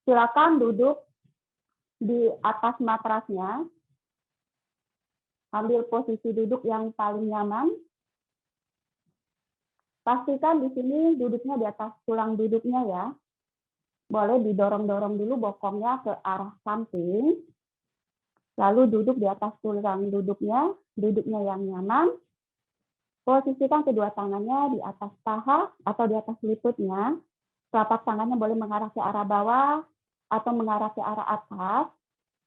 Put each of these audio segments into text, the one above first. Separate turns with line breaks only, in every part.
Silakan duduk di atas matrasnya. Ambil posisi duduk yang paling nyaman. Pastikan di sini duduknya di atas tulang duduknya ya. Boleh didorong-dorong dulu bokongnya ke arah samping. Lalu duduk di atas tulang duduknya yang nyaman. Posisikan kedua tangannya di atas paha atau di atas lututnya. Telapak tangannya boleh mengarah ke arah bawah atau mengarah ke arah atas.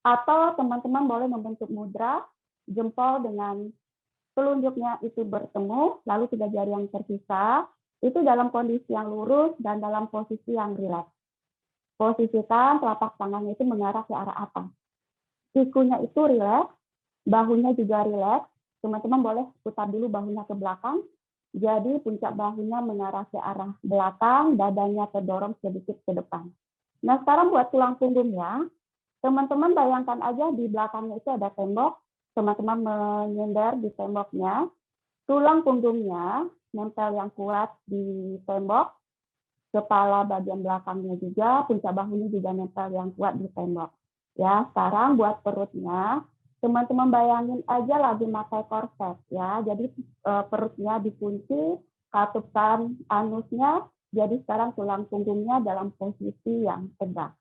Atau teman-teman boleh membentuk mudra, jempol dengan telunjuknya itu bertemu, lalu 3 jari yang terpisah. Itu dalam kondisi yang lurus dan dalam posisi yang rileks. Posisikan telapak tangannya itu mengarah ke arah atas. Sikunya itu rileks, bahunya juga rileks. Teman-teman boleh putar dulu bahunya ke belakang. Jadi puncak bahunya mengarah ke arah belakang, dadanya terdorong sedikit ke depan. Nah, sekarang buat tulang punggungnya, teman-teman bayangkan aja di belakangnya itu ada tembok. Teman-teman menyender di temboknya. Tulang punggungnya nempel yang kuat di tembok. Kepala bagian belakangnya juga, puncak bahunya juga nempel yang kuat di tembok. Ya, sekarang buat perutnya, teman-teman bayangin aja lagi pakai korset ya. Jadi perutnya dikunci, katupan anusnya. Jadi sekarang tulang punggungnya dalam posisi yang tegak.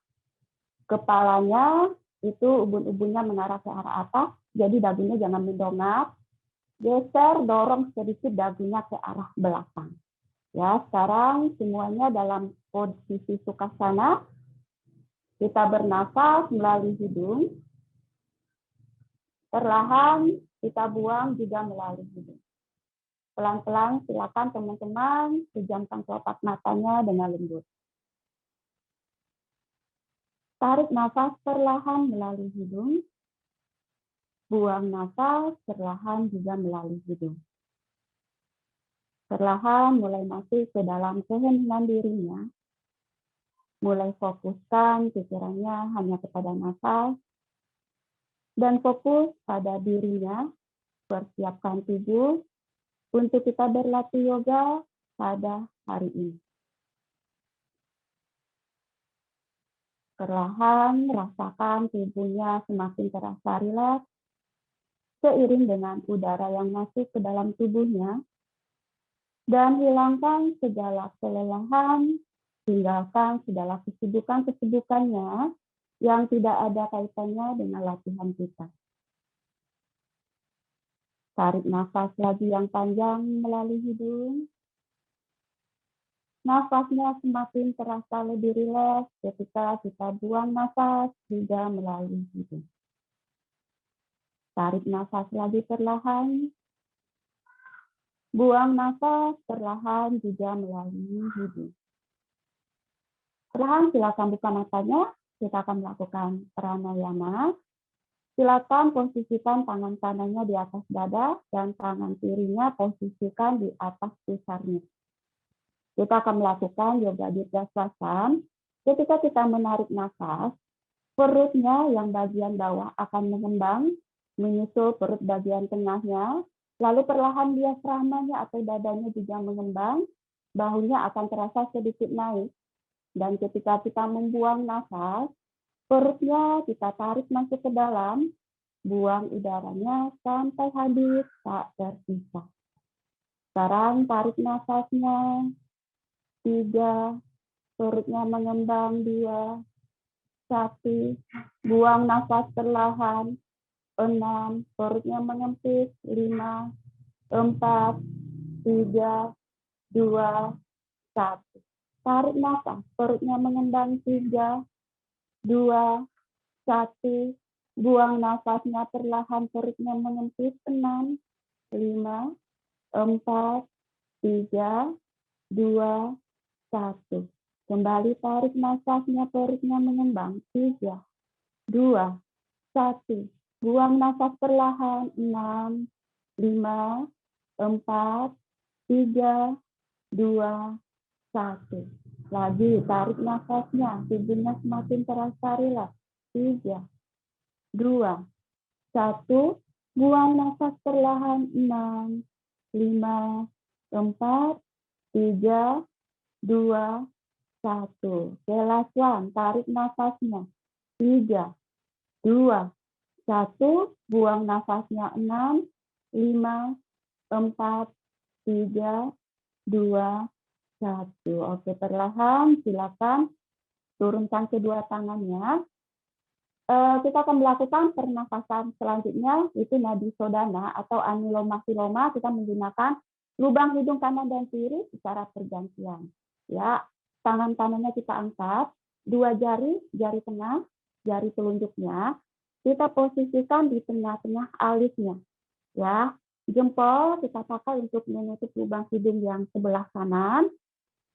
Kepalanya itu ubun-ubunnya mengarah ke arah atas. Jadi dagunya jangan mendongak. Geser, dorong sedikit dagunya ke arah belakang. Ya, sekarang semuanya dalam posisi sukhasana. Kita bernafas melalui hidung. Perlahan kita buang juga melalui hidung. Pelan-pelan silakan teman-teman pejamkan kelopak matanya dengan lembut. Tarik nafas perlahan melalui hidung. Buang nafas perlahan juga melalui hidung. Perlahan mulai masuk ke dalam keheningan dirinya. Mulai fokuskan pikirannya hanya kepada nafas. Dan fokus pada dirinya. Persiapkan tubuh untuk kita berlatih yoga pada hari ini. Perlahan rasakan tubuhnya semakin terasa rileks. Seiring dengan udara yang masuk ke dalam tubuhnya. Dan hilangkan segala kelelahan, tinggalkan segala kesibukan-kesibukannya yang tidak ada kaitannya dengan latihan kita. Tarik nafas lagi yang panjang melalui hidung. Nafasnya semakin terasa lebih rileks ketika kita buang nafas juga melalui hidung. Tarik nafas lagi perlahan. Buang nafas perlahan juga melalui hidung. Perlahan silakan buka matanya. Kita akan melakukan pranayama. Silakan posisikan tangan kanannya di atas dada dan tangan kirinya posisikan di atas pusarnya. Kita akan melakukan yoga dirgaswasan. Ketika kita menarik nafas, perutnya yang bagian bawah akan mengembang, menyusul perut bagian tengahnya. Lalu perlahan diafragmanya atau dadanya juga mengembang, bahunya akan terasa sedikit naik. Dan ketika kita membuang nafas, perutnya kita tarik masuk ke dalam, buang udaranya sampai habis tak tersisa. Sekarang tarik nafasnya, 3, perutnya mengembang 2, 1, buang nafas perlahan, 6, perutnya mengempis 5, 4, 3, 2, 1. Tarik nafas, perutnya mengembang 3, 2, 1. Buang nafasnya perlahan, perutnya mengempis 6, 5, 4, 3, 2, 1. Kembali tarik nafasnya, perutnya mengembang 3, 2, 1. Buang nafas perlahan 6, 5, 4, 3, 2, 1. Lagi tarik nafasnya, tubuhnya semakin terasa rileks. 3, 2, 1. Buang nafas perlahan 6, 5, 4, 3, 2, 1. Relaxan, tarik nafasnya. 3, 2, 1. Buang nafasnya. 6, 5, 4, 3, 2, 1. Oke, perlahan silakan turunkan kedua tangannya. Kita akan melakukan pernafasan selanjutnya, itu nadi sodana atau anuloma viloma. Kita menggunakan lubang hidung kanan dan kiri secara pergantian. Ya, tangan kanannya kita angkat, 2 jari, jari tengah, jari telunjuknya kita posisikan di tengah-tengah alisnya. Ya, jempol kita pakai untuk menutup lubang hidung yang sebelah kanan.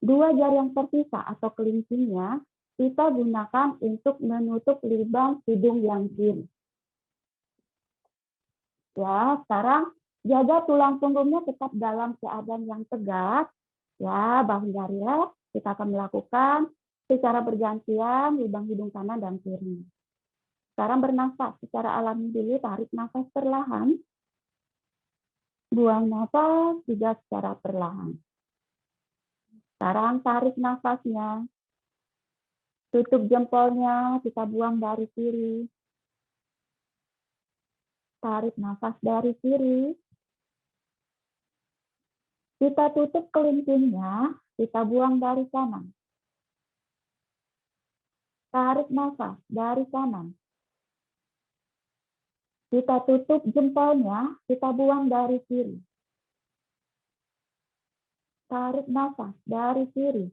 2 jari yang terpisah atau kelingkingnya kita gunakan untuk menutup lubang hidung yang kiri. Ya, sekarang jaga tulang punggungnya tetap dalam keadaan yang tegak. Ya, bahunya rileks. Kita akan melakukan secara bergantian lubang hidung kanan dan kiri. Sekarang bernafas secara alami dulu, tarik nafas perlahan. Buang nafas juga secara perlahan. Sekarang tarik nafasnya. Tutup jempolnya, kita buang dari kiri. Tarik nafas dari kiri. Kita tutup kelingkingnya, kita buang dari kanan. Tarik nafas dari kanan. Kita tutup jempolnya, kita buang dari kiri. Tarik nafas dari kiri.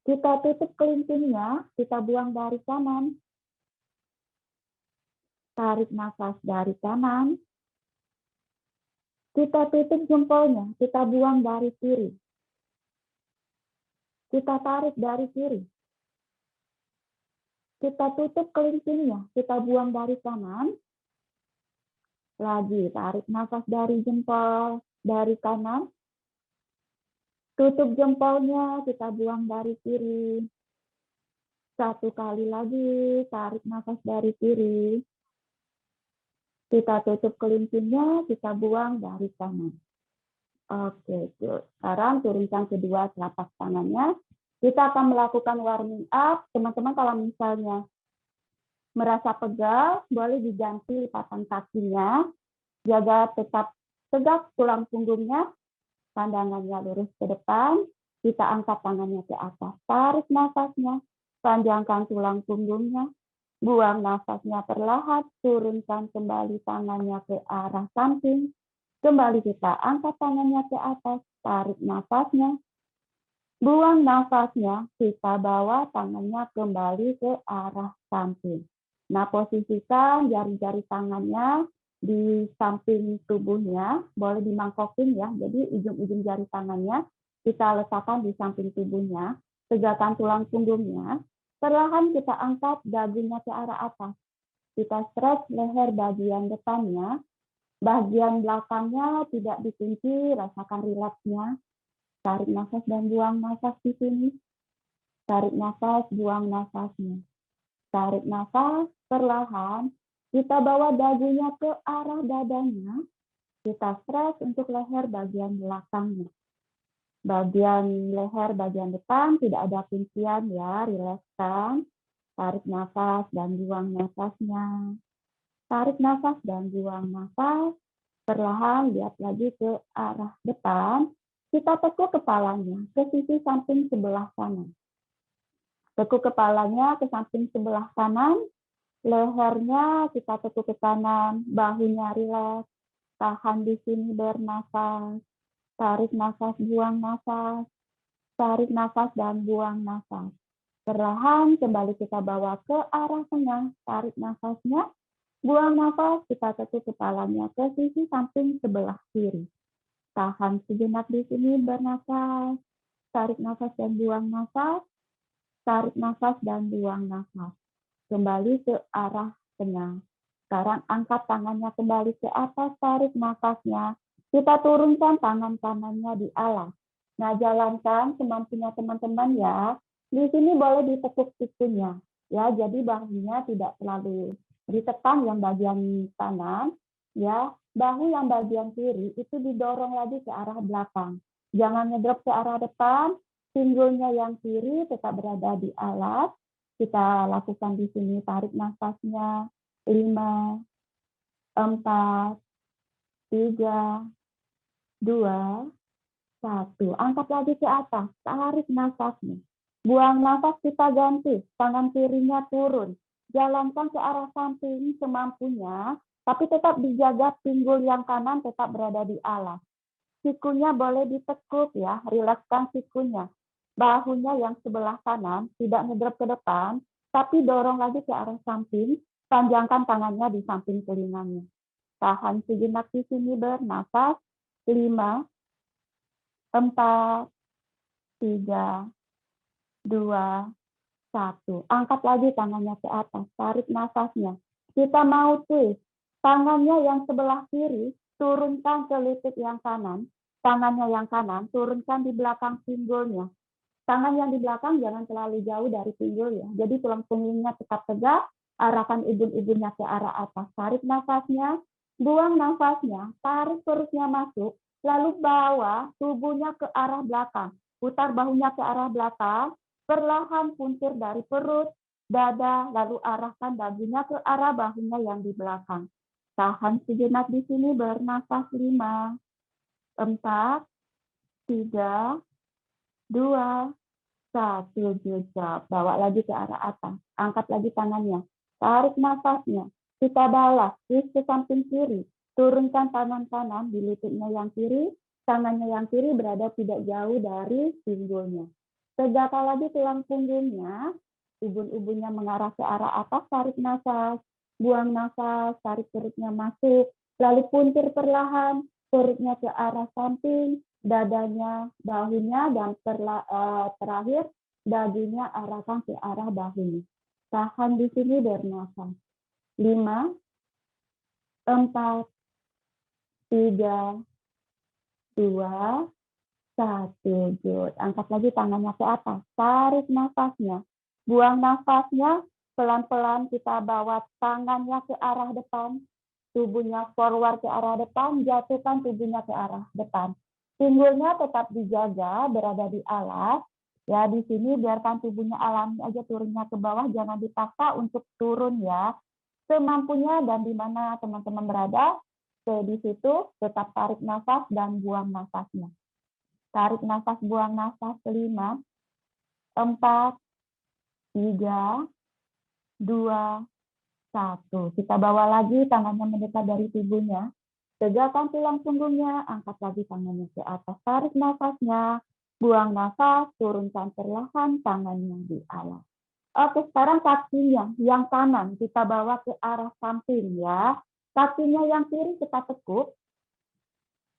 Kita tutup kelingkingnya, kita buang dari kanan. Tarik nafas dari kanan. Kita tutup jempolnya, kita buang dari kiri. Kita tarik dari kiri. Kita tutup kelingkingnya, kita buang dari kanan. Lagi, tarik nafas dari jempol, dari kanan. Tutup jempolnya, kita buang dari kiri. 1 kali lagi, tarik nafas dari kiri. Kita tutup kelingkingnya, kita buang dari kanan. Oke, sekarang turunkan kedua telapak tangannya. Kita akan melakukan warming up. Teman-teman kalau misalnya merasa pegal, boleh diganti lipatan kakinya. Jaga tetap tegak tulang punggungnya. Pandangannya lurus ke depan, kita angkat tangannya ke atas, tarik nafasnya, panjangkan tulang punggungnya, buang nafasnya perlahan, turunkan kembali tangannya ke arah samping, kembali kita angkat tangannya ke atas, tarik nafasnya, buang nafasnya, kita bawa tangannya kembali ke arah samping. Nah, posisikan jari-jari tangannya di samping tubuhnya, boleh dimangkokin ya. Jadi ujung-ujung jari tangannya kita letakkan di samping tubuhnya, tegakkan tulang punggungnya. Perlahan kita angkat dagunya ke arah atas. Kita stretch leher bagian depannya, bagian belakangnya tidak dikunci, rasakan rileksnya. Tarik nafas dan buang nafas di sini. Tarik nafas, buang nafasnya. Tarik nafas perlahan. Kita bawa dagunya ke arah dadanya. Kita stretch untuk leher bagian belakangnya. Bagian leher bagian depan tidak ada kuncian ya, rilekskan. Tarik nafas dan buang nafasnya. Tarik nafas dan buang nafas. Perlahan lihat lagi ke arah depan. Kita tekuk kepalanya ke sisi samping sebelah kanan. Tekuk kepalanya ke samping sebelah kanan. Lehernya kita tekuk ke kanan, bahunya rileks, tahan di sini bernafas, tarik nafas, buang nafas, tarik nafas dan buang nafas. Perlahan kembali kita bawa ke arah tengah, tarik nafasnya, buang nafas, kita tekuk kepalanya ke sisi samping sebelah kiri. Tahan sejenak di sini bernafas, tarik nafas dan buang nafas, tarik nafas dan buang nafas. Kembali ke arah tengah. Sekarang angkat tangannya kembali ke atas, tarik nafasnya. Kita turunkan tangan kanannya di alas. Nah, jalankan semampunya teman-teman ya. Di sini boleh ditekuk sikunya. Ya, jadi bahunya tidak terlalu ditekan yang bagian kanan. Ya, bahu yang bagian kiri itu didorong lagi ke arah belakang. Jangan ngedrop ke arah depan. Pinggulnya yang kiri tetap berada di alas. Kita lakukan di sini tarik nafasnya 5, 4, 3, 2, 1. Angkat lagi ke atas, tarik nafasnya. Buang nafas, kita ganti. Tangan kirinya turun. Jalankan ke arah samping semampunya, tapi tetap dijaga pinggul yang kanan tetap berada di alas. Sikunya boleh ditekuk ya, rilekskan sikunya. Bahunya yang sebelah kanan tidak ngedrop ke depan, tapi dorong lagi ke arah samping, panjangkan tangannya di samping telinganya. Tahan sejenak di sini, bernafas. 5, 4, 3, 2, 1. Angkat lagi tangannya ke atas, tarik nafasnya. Kita mau twist. Tangannya yang sebelah kiri, turunkan ke lutut yang kanan. Tangannya yang kanan, turunkan di belakang pinggulnya. Tangan yang di belakang jangan terlalu jauh dari pinggul ya. Jadi tulang punggungnya tetap tegak, arahkan ubun-ubunnya ke arah atas. Tarik nafasnya, buang nafasnya, tarik perutnya masuk, lalu bawa tubuhnya ke arah belakang. Putar bahunya ke arah belakang, perlahan puntir dari perut, dada, lalu arahkan dagunya ke arah bahunya yang di belakang. Tahan sejenak di sini, bernafas 5, 4, 3, 2, 1. Jejak. Bawa lagi ke arah atas. Angkat lagi tangannya. Tarik nafasnya. Kita balas. Twist ke samping kiri. Turunkan tangan kanan di lututnya yang kiri. Tangannya yang kiri berada tidak jauh dari pinggulnya. Tegakkan lagi tulang punggungnya. Ubun-ubunnya mengarah ke arah atas. Tarik nafas. Buang nafas. Tarik perutnya masuk. Lalu puntir perlahan. Perutnya ke arah samping, dadanya, bahunya, dan terakhir dagunya arahkan ke arah bahunya. Tahan di sini, bernafas. 5, 4, 3, 2, 1. Good. Angkat lagi tangannya ke atas. Tarik nafasnya. Buang nafasnya. Pelan-pelan kita bawa tangannya ke arah depan. Tubuhnya forward ke arah depan, jatuhkan tubuhnya ke arah depan. Pinggulnya tetap dijaga, berada di alas. Ya, di sini biarkan tubuhnya alami aja turunnya ke bawah, jangan dipaksa untuk turun ya. Semampunya dan di mana teman-teman berada, di situ tetap tarik nafas dan buang nafasnya. Tarik nafas, buang nafas. 5, 4, 3, 2, 1. Kita bawa lagi tangannya mendekat dari tubuhnya. Tegakkan tulang punggungnya, angkat lagi tangannya ke atas. Tarik nafasnya, buang nafas, turunkan perlahan tangannya di alas. Oke, sekarang kakinya yang kanan kita bawa ke arah samping ya. Kakinya yang kiri kita tekuk.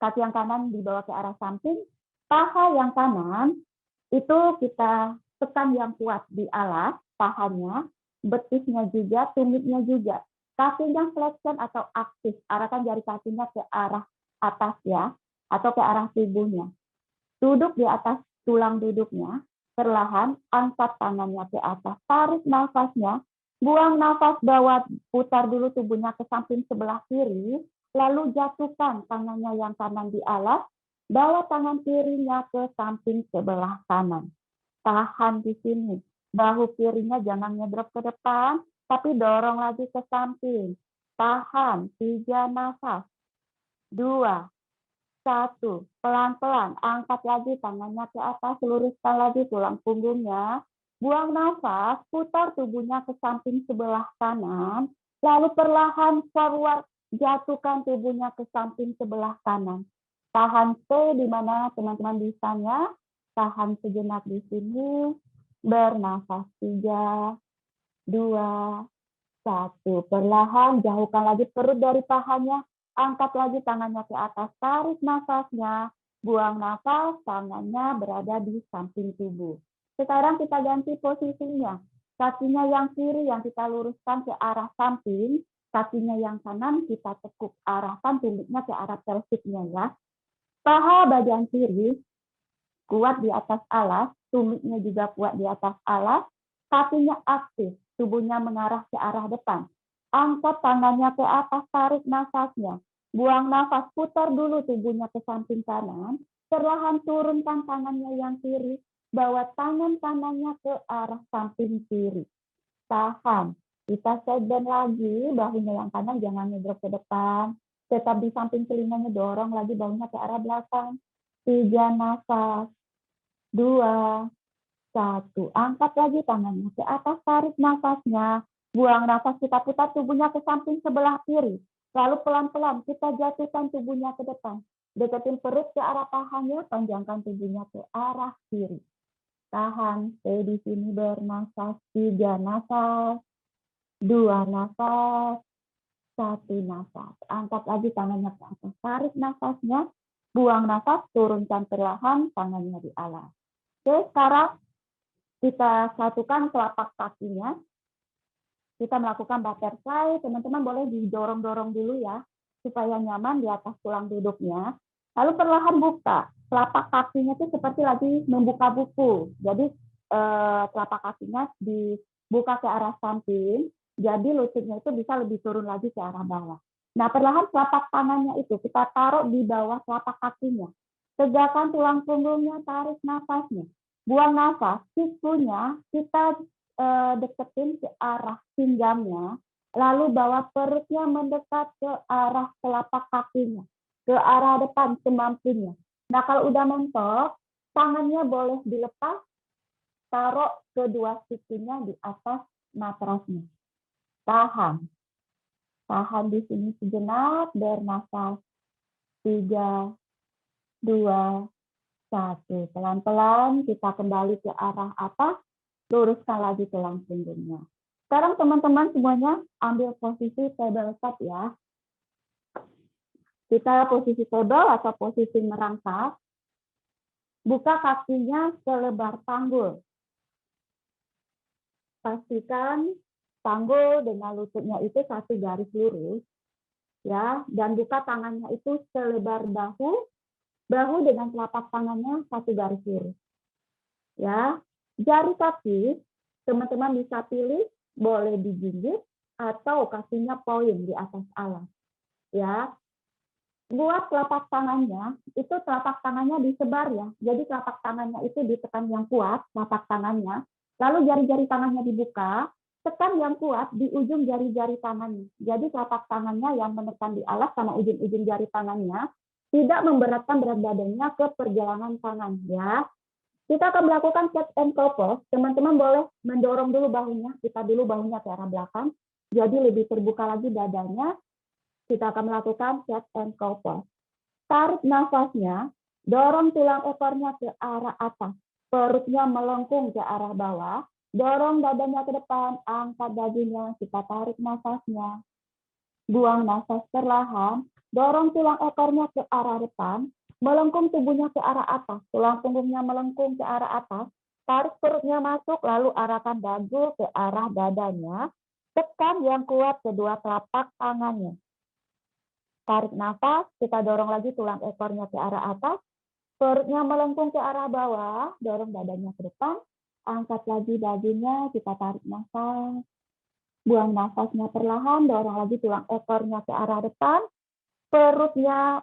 Kaki yang kanan dibawa ke arah samping. Paha yang kanan itu kita tekan yang kuat di alas, pahanya. Betisnya juga, tumitnya juga. Kakinya flexion atau aktif, arahkan jari kakinya ke arah atas ya, atau ke arah tubuhnya. Duduk di atas tulang duduknya, perlahan angkat tangannya ke atas, tarik nafasnya, buang nafas, bawa putar dulu tubuhnya ke samping sebelah kiri, lalu jatuhkan tangannya yang kanan di alas, bawa tangan kirinya ke samping sebelah kanan. Tahan di sini. Bahu kirinya jangan ngedrop ke depan, tapi dorong lagi ke samping. Tahan, 3 nafas. 2, 1. Pelan-pelan, angkat lagi tangannya ke atas, luruskan lagi tulang punggungnya. Buang nafas, putar tubuhnya ke samping sebelah kanan, lalu perlahan forward, jatuhkan tubuhnya ke samping sebelah kanan. Tahan stay di mana teman-teman bisanya. Tahan sejenak di sini. Bernafas. 3, 2, 1. Perlahan jauhkan lagi perut dari pahanya. Angkat lagi tangannya ke atas. Tarik nafasnya. Buang nafas. Tangannya berada di samping tubuh. Sekarang kita ganti posisinya. Kakinya yang kiri yang kita luruskan ke arah samping. Kakinya yang kanan kita tekuk. Arahkan tubuhnya ke arah pelviknya ya. Paha bagian kiri kuat di atas alas, tumitnya juga kuat di atas alas, kakinya aktif, tubuhnya mengarah ke arah depan. Angkat tangannya ke atas, tarik nafasnya. Buang nafas, putar dulu tubuhnya ke samping kanan, perlahan turunkan tangannya yang kiri, bawa tangan kanannya ke arah samping kiri. Tahan. Kita sedang lagi, bahunya yang kanan jangan ngedrop ke depan. Tetap di samping telinganya, dorong lagi bahunya ke arah belakang. 3 nafas. 2, 1. Angkat lagi tangannya ke atas, tarik nafasnya. Buang nafas, kita putar tubuhnya ke samping sebelah kiri. Lalu pelan-pelan kita jatuhkan tubuhnya ke depan. Deketin perut ke arah pahanya, panjangkan tubuhnya ke arah kiri. Tahan, stay di sini bernafas. 3 nafas. 2 nafas. 1 nafas. Angkat lagi tangannya ke atas. Tarik nafasnya. Buang nafas, turunkan perlahan tangannya di alas. Oke, sekarang kita satukan telapak kakinya. Kita melakukan butterfly. Teman-teman boleh didorong-dorong dulu ya, supaya nyaman di atas tulang duduknya. Lalu perlahan buka. Telapak kakinya itu seperti lagi membuka buku. Jadi telapak kakinya dibuka ke arah samping. Jadi lututnya itu bisa lebih turun lagi ke arah bawah. Nah, perlahan telapak tangannya itu kita taruh di bawah telapak kakinya. Tegakkan tulang punggungnya, tarik nafasnya. Buang nafas, sikunya kita deketin ke arah pinggangnya, lalu bawa perutnya mendekat ke arah telapak kakinya, ke arah depan semampunya. Nah, kalau udah mentok, tangannya boleh dilepas, taruh kedua sikunya di atas matrasnya. Tahan. Tahan di sini sejenak, bernafas. 3, 2, 1. Pelan-pelan kita kembali ke arah atas, luruskan lagi tulang punggungnya. Sekarang teman-teman semuanya ambil posisi tabletop ya. Kita posisi table atau posisi merangkak. Buka kakinya selebar panggul. Pastikan panggul dengan lututnya itu satu garis lurus. Ya, dan buka tangannya itu selebar bahu. Bahu dengan telapak tangannya satu garis lurus. Ya, jari kaki teman-teman bisa pilih boleh digigit atau kakinya poin di atas alas. Ya, buat telapak tangannya itu telapak tangannya disebar ya. Jadi telapak tangannya itu ditekan yang kuat telapak tangannya. Lalu jari-jari tangannya dibuka, tekan yang kuat di ujung jari-jari tangannya. Jadi telapak tangannya yang menekan di alas sama ujung-ujung jari tangannya tidak memberatkan berat badannya ke perjalanan tangan ya. Kita akan melakukan cat and cow pose. Teman-teman boleh mendorong dulu bahunya. Kita dulu bahunya ke arah belakang. Jadi lebih terbuka lagi dadanya. Kita akan melakukan cat and cow pose. Tarik nafasnya. Dorong tulang ekornya ke arah atas. Perutnya melengkung ke arah bawah. Dorong dadanya ke depan. Angkat dagunya. Kita tarik nafasnya. Buang nafas perlahan. Dorong tulang ekornya ke arah depan. Melengkung tubuhnya ke arah atas, tulang punggungnya melengkung ke arah atas, tarik perutnya masuk, lalu arahkan dagu ke arah dadanya, tekan yang kuat kedua telapak tangannya. Tarik nafas, kita dorong lagi tulang ekornya ke arah atas, perutnya melengkung ke arah bawah, dorong dadanya ke depan, angkat lagi dagunya, kita tarik nafas, buang nafasnya perlahan, dorong lagi tulang ekornya ke arah depan, perutnya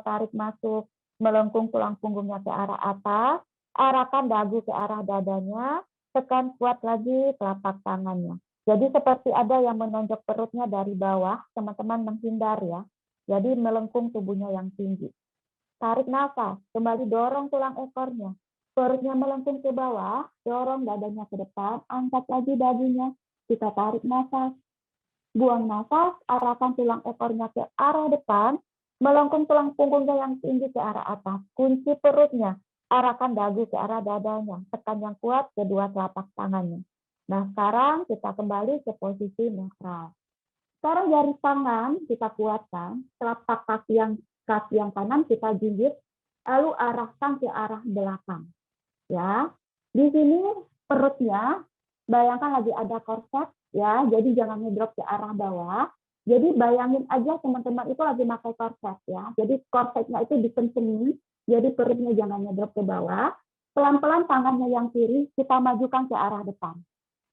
tarik masuk, melengkung tulang punggungnya ke arah atas, arahkan dagu ke arah dadanya, tekan kuat lagi telapak tangannya. Jadi seperti ada yang menonjok perutnya dari bawah, teman-teman menghindar ya. Jadi melengkung tubuhnya yang tinggi. Tarik nafas, kembali dorong tulang ekornya. Perutnya melengkung ke bawah, dorong dadanya ke depan, angkat lagi dagunya, kita tarik nafas. Buang nafas, arahkan tulang ekornya ke arah depan, melengkung tulang punggungnya yang tinggi ke arah atas. Kunci perutnya, arahkan dagu ke arah dadanya, tekan yang kuat kedua telapak tangannya. Nah, sekarang kita kembali ke posisi netral. Sekarang jari tangan kita kuatkan, telapak kaki yang kanan kita gigit, lalu arahkan ke arah belakang. Ya, di sini perutnya, bayangkan lagi ada korset, ya, jadi jangan ngedrop ke arah bawah. Jadi bayangin aja teman-teman itu lagi pakai korset ya. Jadi korsetnya itu dikencengin, jadi perutnya jangan ngedrop ke bawah. Pelan-pelan tangannya yang kiri kita majukan ke arah depan.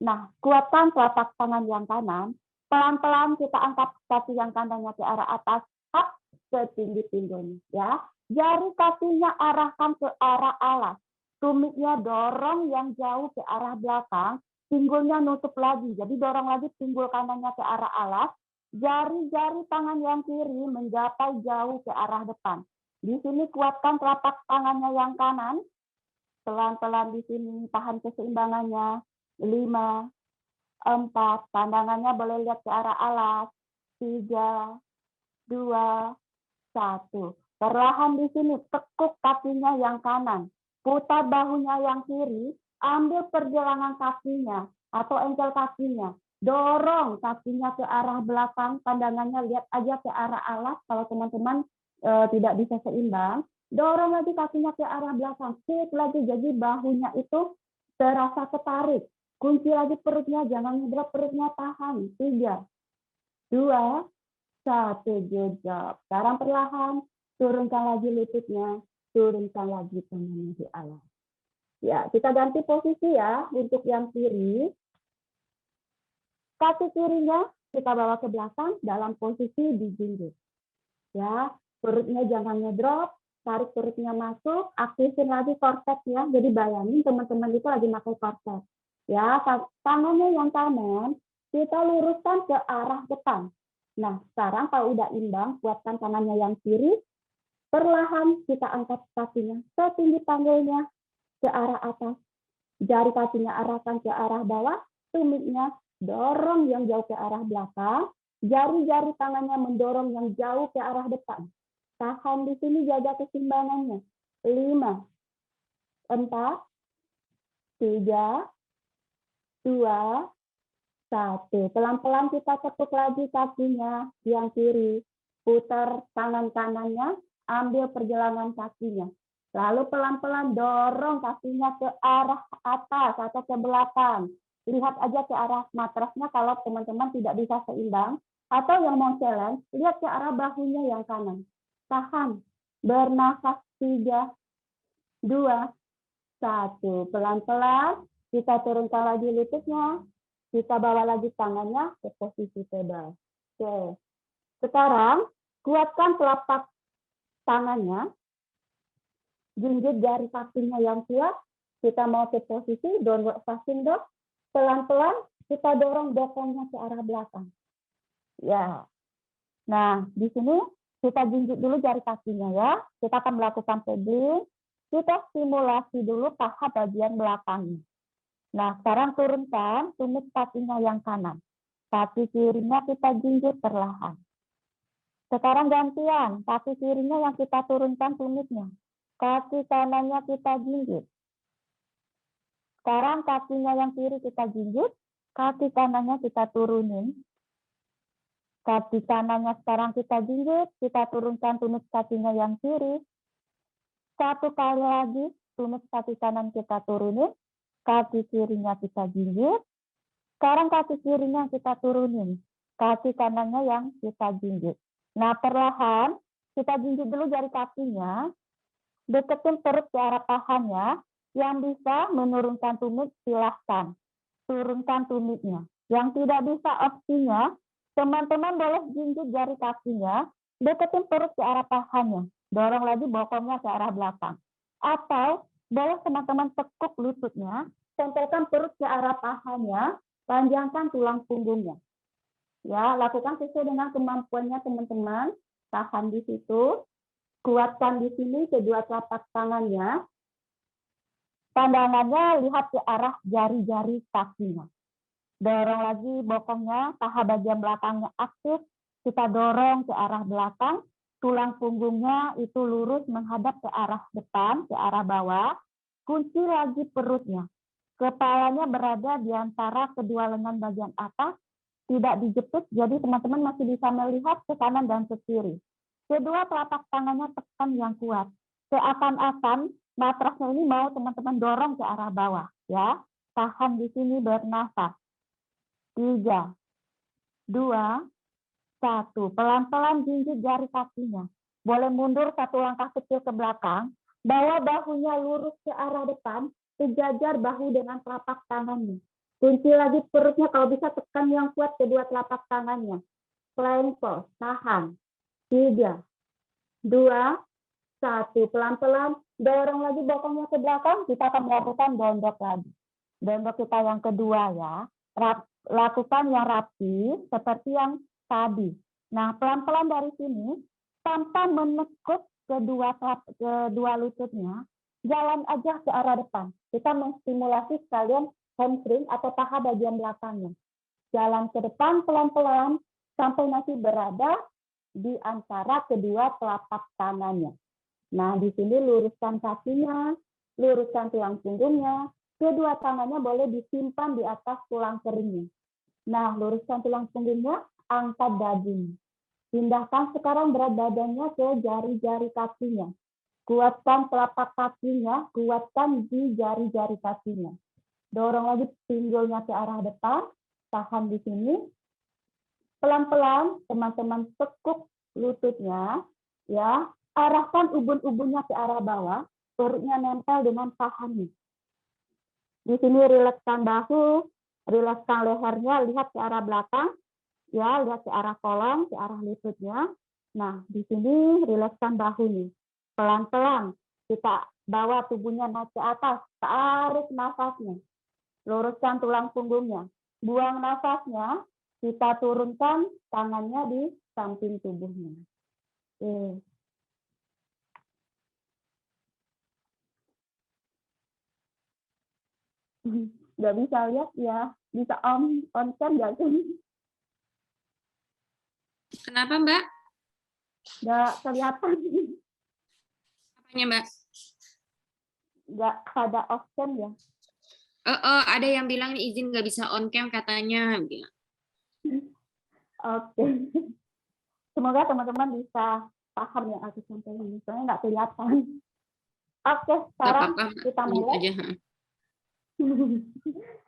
Nah, kuatkan telapak tangan yang kanan. Pelan-pelan kita angkat kaki yang kanannya ke arah atas, up setinggi pinggulnya ya. Jari kakinya arahkan ke arah alas. tumitnya dorong yang jauh ke arah belakang, pinggulnya nutup lagi. Jadi dorong lagi pinggul kanannya ke arah alas, jari-jari tangan yang kiri mencapai jauh ke arah depan. Di sini kuatkan telapak tangannya yang kanan, pelan-pelan di sini, tahan keseimbangannya. 5, 4, pandangannya boleh lihat ke arah alas. 3, 2, 1. Perlahan di sini, tekuk kakinya yang kanan. Putar bahunya yang kiri, ambil pergelangan kakinya atau engkel kakinya. Dorong kakinya ke arah belakang, pandangannya lihat aja ke arah alas kalau teman-teman tidak bisa seimbang. Dorong lagi kakinya ke arah belakang, klik lagi, jadi bahunya itu terasa ketarik. Kunci lagi perutnya, jangan ngedrop perutnya, tahan. 3, 2, 1, good job. Sekarang perlahan, turunkan lagi lututnya, turunkan lagi tangannya di alas. Ya, kita ganti posisi ya untuk yang kiri. Kaki kirinya kita bawa ke belakang dalam posisi dijinjit. Ya, perutnya jangan ngedrop, tarik perutnya masuk, aktifin lagi korsetnya. Jadi bayangin teman-teman itu lagi pakai korset. Ya, tangannya yang kanan kita luruskan ke arah depan. Nah, sekarang kalau udah imbang, kuatkan tangannya yang kiri, perlahan kita angkat kakinya setinggi panggulnya ke arah atas. Jari kakinya arahkan ke arah bawah, tumitnya dorong yang jauh ke arah belakang, jari-jari tangannya mendorong yang jauh ke arah depan. Tahan di sini, jaga keseimbangannya. 5, 4, 3, 2, 1. Pelan-pelan kita tekuk lagi kakinya yang kiri. Putar tangan kanannya, ambil pergelangan kakinya. Lalu pelan-pelan dorong kakinya ke arah atas atau ke belakang. Lihat aja ke arah matrasnya kalau teman-teman tidak bisa seimbang. Atau yang mau challenge, lihat ke arah bahunya yang kanan. Tahan. Bernafas. 3, 2, 1. Pelan-pelan kita turunkan lagi lututnya. Kita bawa lagi tangannya ke posisi pedal. Oke. Sekarang kuatkan telapak tangannya. Jinjit jari kakinya yang kuat. Kita mau ke posisi downward facing dog. Pelan-pelan kita dorong bokongnya ke arah belakang. Ya. Nah, di sini kita jinjit dulu jari kakinya ya. Kita akan melakukan pedaling. Kita simulasi dulu paha bagian belakangnya. Nah, sekarang turunkan tumit kakinya yang kanan. Kaki kirinya kita jinjit perlahan. Sekarang gantian, kaki kirinya yang kita turunkan tumitnya. Kaki kanannya kita jinjit. Sekarang kakinya yang kiri kita jinjit, kaki kanannya kita turunin. Kaki kanannya sekarang kita jinjit, kita turunkan tumit kakinya yang kiri. 1 kali lagi, tumit kaki kanan kita turunin. Kaki kirinya kita jinjit. Sekarang kaki kirinya kita turunin. Kaki kanannya yang kita jinjit. Nah, perlahan kita jinjit dulu jari kakinya. Deketin perut ke arah pahanya. Yang bisa menurunkan tumit, silahkan. Turunkan tumitnya. Yang tidak bisa opsinya, teman-teman boleh jinjit jari kakinya. Deketin perut ke arah pahanya. Dorong lagi bokongnya ke arah belakang. Atau boleh teman-teman tekuk lututnya, tempelkan perut ke arah pahanya, panjangkan tulang punggungnya. Ya, lakukan sesuai dengan kemampuannya teman-teman. Tahan di situ, kuatkan di sini kedua telapak tangannya. Pandangannya lihat ke arah jari-jari kakinya. Dorong lagi bokongnya, paha bagian belakangnya aktif. Kita dorong ke arah belakang. Tulang punggungnya itu lurus menghadap ke arah depan, ke arah bawah. Kunci lagi perutnya. Kepalanya berada di antara kedua lengan bagian atas, tidak dijepit, jadi teman-teman masih bisa melihat ke kanan dan ke kiri. Kedua telapak tangannya tekan yang kuat. Seakan-akan matrasnya ini mau teman-teman dorong ke arah bawah. Ya, tahan di sini, bernafas. 3, 2, 1. Pelan-pelan jinjit jari kakinya. Boleh mundur 1 langkah kecil ke belakang. Bawa bahunya lurus ke arah depan. Sejajar bahu dengan telapak tangannya. Kunci lagi perutnya, kalau bisa tekan yang kuat kedua telapak tangannya. Plank pose, tahan. 3, 2, Satu, pelan-pelan, dorong lagi bokongnya ke belakang, kita akan melakukan dondok lagi. Dondok kita yang kedua ya, lakukan yang rapi seperti yang tadi. Nah, pelan-pelan dari sini, tanpa menekuk kedua lututnya, jalan aja ke arah depan. Kita menstimulasi sekalian hamstring atau paha bagian belakangnya. Jalan ke depan pelan-pelan sampai nanti berada di antara kedua telapak tangannya. Nah, di sini luruskan kakinya, luruskan tulang punggungnya, kedua tangannya boleh disimpan di atas tulang keringnya. Nah, luruskan tulang punggungnya, angkat dagunya. Pindahkan sekarang berat badannya ke jari-jari kakinya. Kuatkan telapak kakinya, kuatkan di jari-jari kakinya. Dorong lagi pinggulnya ke arah depan, tahan di sini. Pelan-pelan, teman-teman tekuk lututnya, ya. Arahkan ubun-ubunnya ke arah bawah, perutnya nempel dengan pahanya. Di sini rilekskan bahu, rilekskan lehernya, lihat ke arah belakang, ya, lihat ke arah kolong, ke arah lututnya. Nah, di sini rilekskan bahunya. Pelan-pelan kita bawa tubuhnya naik ke atas, tarik nafasnya. Luruskan tulang punggungnya. Buang nafasnya, kita turunkan tangannya di samping tubuhnya. Oke. Nggak bisa lihat ya, bisa on cam nggak sih?
Kenapa, Mbak?
Nggak kelihatan,
Apanya, Mbak?
nggak pada off cam ya.
Ada yang bilang izin nggak bisa on cam katanya.
Oke, semoga teman-teman bisa paham yang aku sampaikan, soalnya nggak kelihatan. Oke,
Nggak
sekarang
apa-apa, Mbak.
kita
Lanjut
mulai.
aja.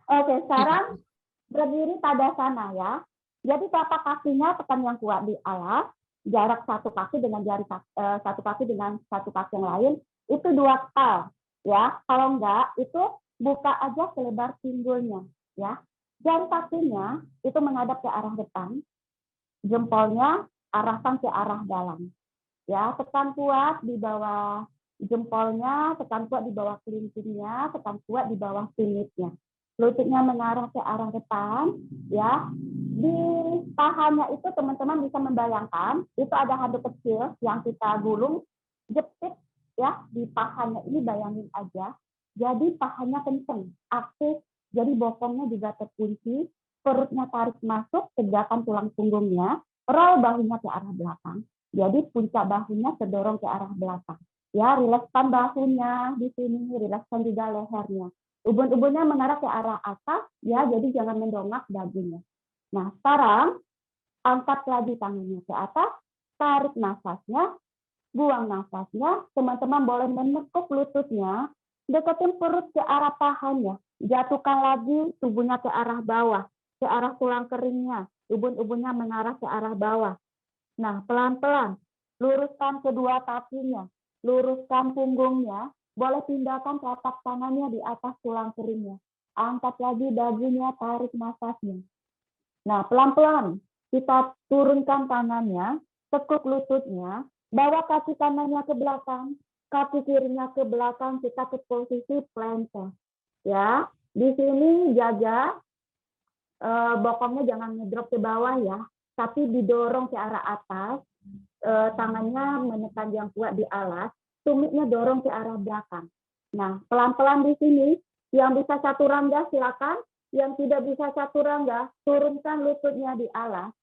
Oke, sekarang berdiri tadasana ya. Jadi telapak kakinya tekan yang kuat di alas, jarak satu kaki dengan satu kaki dengan satu kaki yang lain itu 2 kal ya. Kalau enggak itu buka aja selebar pinggulnya ya. Jari kakinya itu menghadap ke arah depan, jempolnya arahkan ke arah dalam. Ya, tekan kuat di bawah jempolnya, tekan kuat di bawah kelingkingnya, tekan kuat di bawah sinitnya. Lututnya mengarah ke arah depan, ya. Di pahanya itu teman-teman bisa membayangkan, itu ada handuk kecil yang kita gulung, jepit ya di pahanya ini, bayangin aja. Jadi pahanya kenceng, aktif, jadi bokongnya juga terkunci, perutnya tarik masuk, tegakkan tulang punggungnya, roll bahunya ke arah belakang. Jadi puncak bahunya terdorong ke arah belakang. Ya, rilekskan bahunya di sini, rilekskan juga lehernya. Ubun-ubunnya mengarah ke arah atas, ya, jadi jangan mendongak dagunya. Nah, sekarang angkat lagi tangannya ke atas, tarik nafasnya, buang nafasnya. Teman-teman boleh menekuk lututnya, deketin perut ke arah pahanya, jatuhkan lagi tubuhnya ke arah bawah, ke arah tulang keringnya, ubun-ubunnya mengarah ke arah bawah. Nah, pelan-pelan, luruskan kedua kakinya, luruskan punggungnya, boleh pindahkan telapak tangannya di atas tulang keringnya. Angkat lagi dagunya, tarik nafasnya. Nah, pelan-pelan, kita turunkan tangannya, tekuk lututnya, bawa kaki kanannya ke belakang, kaki kirinya ke belakang, kita ke posisi plank. Ya, di sini jaga bokongnya jangan ngedrop ke bawah ya, tapi didorong ke arah atas, tangannya menekan yang kuat di alas, tumitnya dorong ke arah belakang. Nah, pelan-pelan di sini, yang bisa chaturanga silakan, yang tidak bisa chaturanga, turunkan lututnya di alas,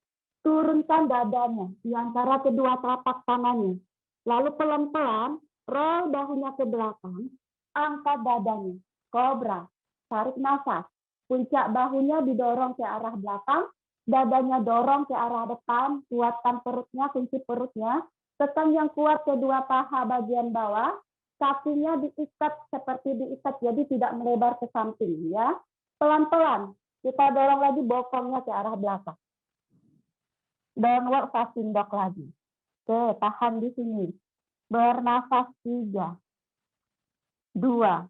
turunkan dadanya di antara kedua telapak tangannya. Lalu pelan-pelan, roll bahunya ke belakang, angkat dadanya, kobra, tarik nafas. Puncak bahunya didorong ke arah belakang, dadanya dorong ke arah depan, kuatkan perutnya, kunci perutnya, tekan yang kuat kedua paha bagian bawah, kakinya diikat seperti diikat, jadi tidak melebar ke samping ya. Pelan-pelan, kita dorong lagi bokongnya ke arah belakang. Downward facing dog lagi. Oke, tahan di sini. Bernafas 3, 2,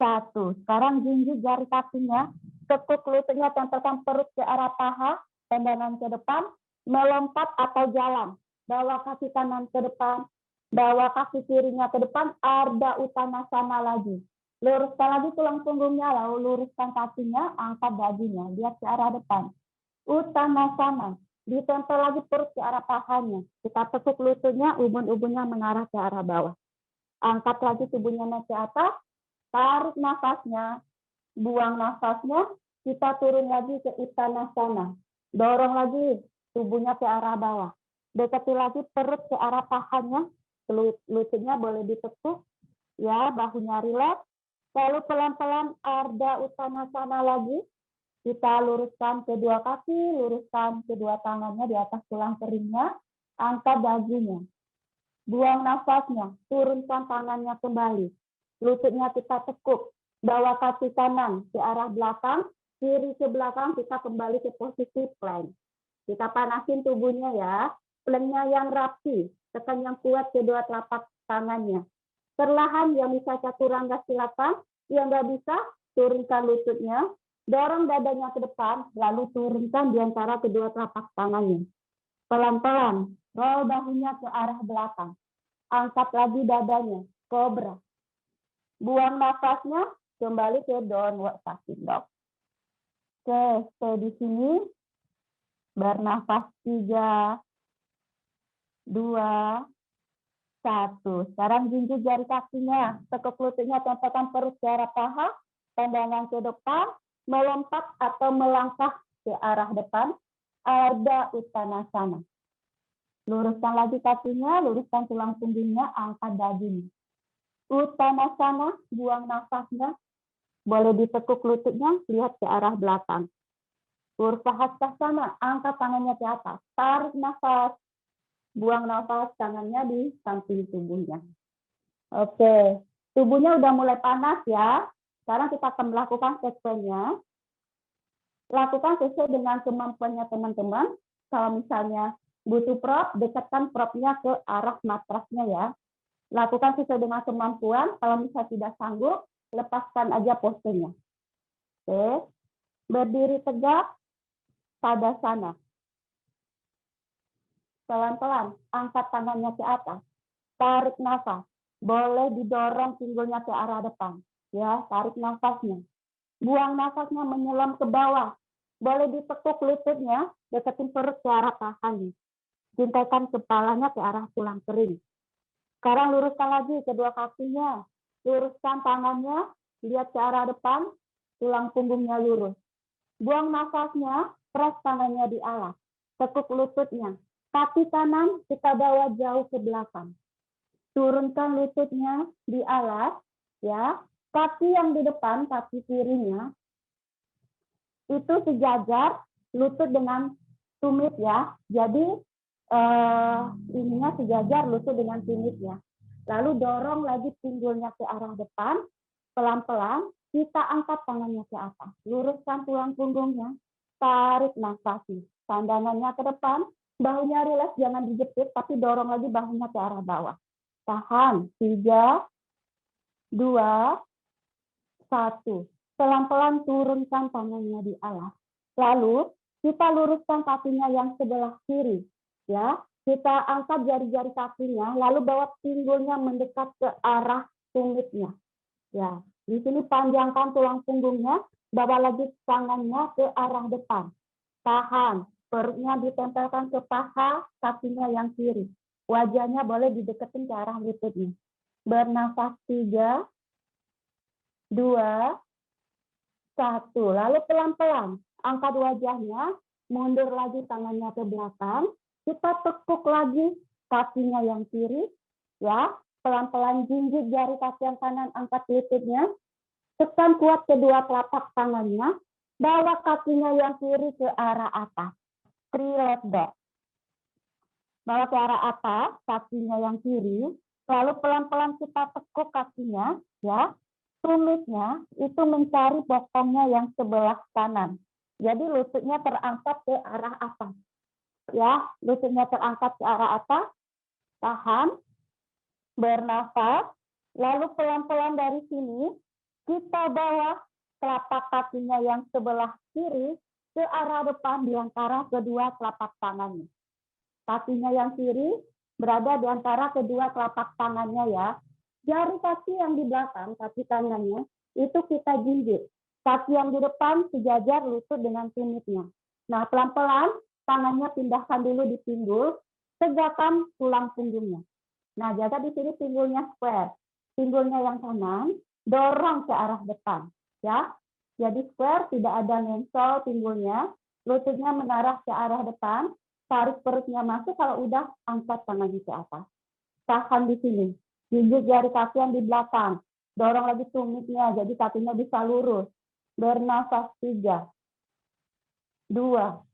1. Sekarang jinjit jari kakinya, tekuk lututnya, tempelkan perut ke arah paha, tendangan ke depan, melompat atau jalan. Bawa kaki kanan ke depan, Bawa kaki kirinya ke depan, Ardha Uttanasana lagi. Luruskan lagi tulang punggungnya, lalu luruskan kakinya, angkat dagunya, lihat ke arah depan. Uttanasana, ditempel lagi perut ke arah pahanya. Kita tekuk lututnya, ubun-ubunnya mengarah ke arah bawah. Angkat lagi tubuhnya naik ke atas, tarik nafasnya, buang nafasnya, kita turun lagi ke Uttanasana. Dorong lagi tubuhnya ke arah bawah. Dekati lagi perut ke arah pahanya, lututnya boleh ditekuk, ya, bahunya rileks. Lalu pelan-pelan Ardha Uttanasana lagi. Kita luruskan kedua kaki, luruskan kedua tangannya di atas tulang keringnya, angkat dagunya. Buang nafasnya, turunkan tangannya kembali. Lututnya kita tekuk, bawa kaki kanan ke arah belakang, kiri ke belakang, kita kembali ke posisi plank. Kita panasin tubuhnya ya, planknya yang rapi, tekan yang kuat kedua telapak tangannya. Perlahan yang bisa chaturanga silakan, yang nggak bisa, turunkan lututnya, dorong dadanya ke depan, lalu turunkan di antara kedua telapak tangannya. Pelan-pelan, roll bahunya ke arah belakang. Angkat lagi dadanya, kobra. Buang nafasnya, kembali ke downward facing dog. Oke, stay di sini. Bernafas 3, 2, 1. Sekarang jinjit jari kakinya, tekuk lututnya, tempelkan perut ke arah paha, pandangan ke depan, melompat atau melangkah ke arah depan, Ardha Uttanasana. Luruskan lagi kakinya, luruskan tulang punggungnya, angkat dagunya. Uttanasana, buang nafasnya, boleh ditekuk lututnya, lihat ke arah belakang. Urvahastasana, angkat tangannya ke atas, tarik nafas, buang nafas, tangannya di samping tubuhnya. Oke, tubuhnya udah mulai panas ya. Sekarang kita akan melakukan sequence-nya. Lakukan sesuai dengan kemampuannya teman-teman. Kalau misalnya butuh prop, dekatkan propnya ke arah matrasnya ya. Lakukan sesuai dengan kemampuan. Kalau misalnya tidak sanggup, lepaskan aja posenya. Oke, berdiri tegak, Tadasana. Pelan-pelan, angkat tangannya ke atas. Tarik nafas. Boleh didorong pinggulnya ke arah depan. Ya, tarik nafasnya. Buang nafasnya menyelam ke bawah. Boleh ditekuk lututnya, deketin perut ke arah pahanya. Cintaikan kepalanya ke arah tulang kering. Sekarang luruskan lagi kedua kakinya. Luruskan tangannya, lihat ke arah depan, tulang punggungnya lurus. Buang nafasnya, press tangannya di alas. Tekuk lututnya. Kaki kanan kita bawa jauh ke belakang. Turunkan lututnya di alas, ya. Kaki yang di depan, kaki kirinya, itu sejajar, lutut dengan tumit ya. Jadi ininya sejajar, lutut dengan tumit ya. Lalu dorong lagi pinggulnya ke arah depan, pelan-pelan, kita angkat tangannya ke atas. Luruskan tulang punggungnya, tarik nafasnya. Pandangannya ke depan, bahunya rileks, jangan dijepit, tapi dorong lagi bahunya ke arah bawah. Tahan, 3, 2, 1. Pelan-pelan turunkan tangannya di alas. Lalu kita luruskan kakinya yang sebelah kiri. Ya, kita angkat jari-jari kakinya, lalu bawa pinggulnya mendekat ke arah tumitnya. Ya, di sini panjangkan tulang punggungnya, bawa lagi tangannya ke arah depan. Tahan, perutnya ditempelkan ke paha, kakinya yang kiri. Wajahnya boleh dideketin ke arah lututnya. Bernafas 3, 2, 1. Lalu pelan-pelan angkat wajahnya, mundur lagi tangannya ke belakang. Kita tekuk lagi kakinya yang kiri, ya. Pelan-pelan jinjit jari kaki yang kanan, angkat lututnya. Tekan kuat kedua telapak tangannya, bawa kakinya yang kiri ke arah atas. 3 leg back. Bawa ke arah atas, kakinya yang kiri. Lalu pelan-pelan kita tekuk kakinya, ya. Tumitnya itu mencari bokongnya yang sebelah kanan. Jadi lututnya terangkat ke arah atas. Ya, lututnya terangkat ke arah atas. Tahan. Bernafas. Lalu pelan-pelan dari sini kita bawa telapak kakinya yang sebelah kiri ke arah depan di antara kedua telapak tangannya. Kakinya yang kiri berada di antara kedua telapak tangannya ya. Jari kaki yang di belakang, kaki tangannya, itu kita jinjit. Kaki yang di depan sejajar lutut dengan tumitnya. Nah, pelan-pelan tangannya pindahkan dulu di pinggul, tegakkan tulang punggungnya. Nah, jaga di sini pinggulnya square. Pinggulnya yang kanan, dorong ke arah depan. Ya, jadi square, tidak ada nensol pinggulnya, lututnya mengarah ke arah depan, tarik perutnya masuk, kalau udah angkat tangannya ke atas. Tahan di sini. Gigit jari kaki yang di belakang. Dorong lagi tumitnya, jadi kakinya bisa lurus. Bernafas 3, 2,